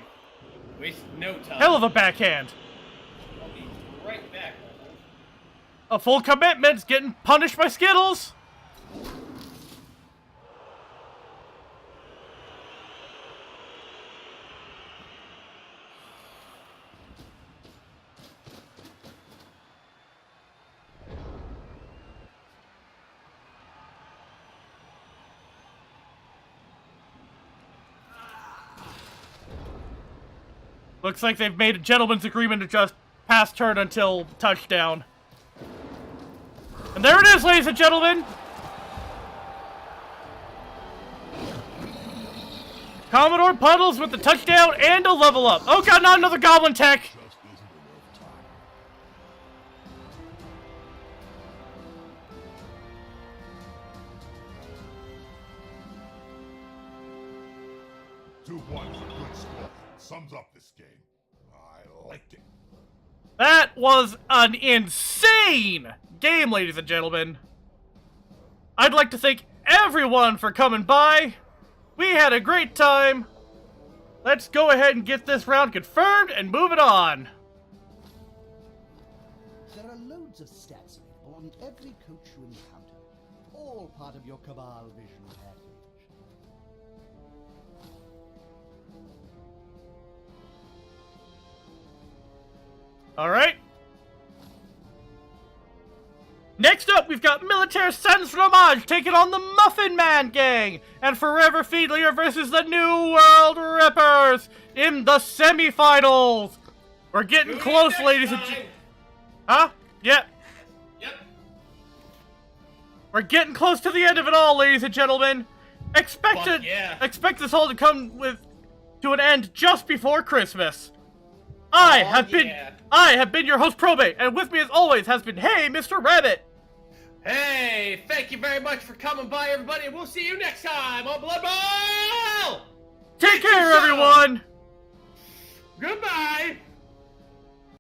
Waste no time. Hell of a backhand. I'll be right back. A full commitment's getting punished by Skittles. Looks like they've made a gentleman's agreement to just pass turn until touchdown. And there it is, ladies and gentlemen! Commodore Puddles with the touchdown and a level up. Oh god, not another Goblin Tech! Just isn't enough time. Two points, a good score. Sums up this game. I liked it. That was an insane game, ladies and gentlemen. I'd like to thank everyone for coming by. We had a great time. Let's go ahead and get this round confirmed and move it on. There are loads of stats available on every coach you encounter, all part of your Cabal Vision package. Alright. Next up, we've got Militaire Sans Fromage taking on the Muffin Man Gang and Forever Fiendlier versus the New World Rippers in the semifinals. We're getting close, ladies and gentlemen. Huh? Yep. Yep. We're getting close to the end of it all, ladies and gentlemen. Expect this all to come to an end just before Christmas. I have been your host, Probate, and with me as always has been, hey, Mr. Rabbit. Hey, thank you very much for coming by, everybody, and we'll see you next time on Blood Bowl! Take care, everyone. Goodbye!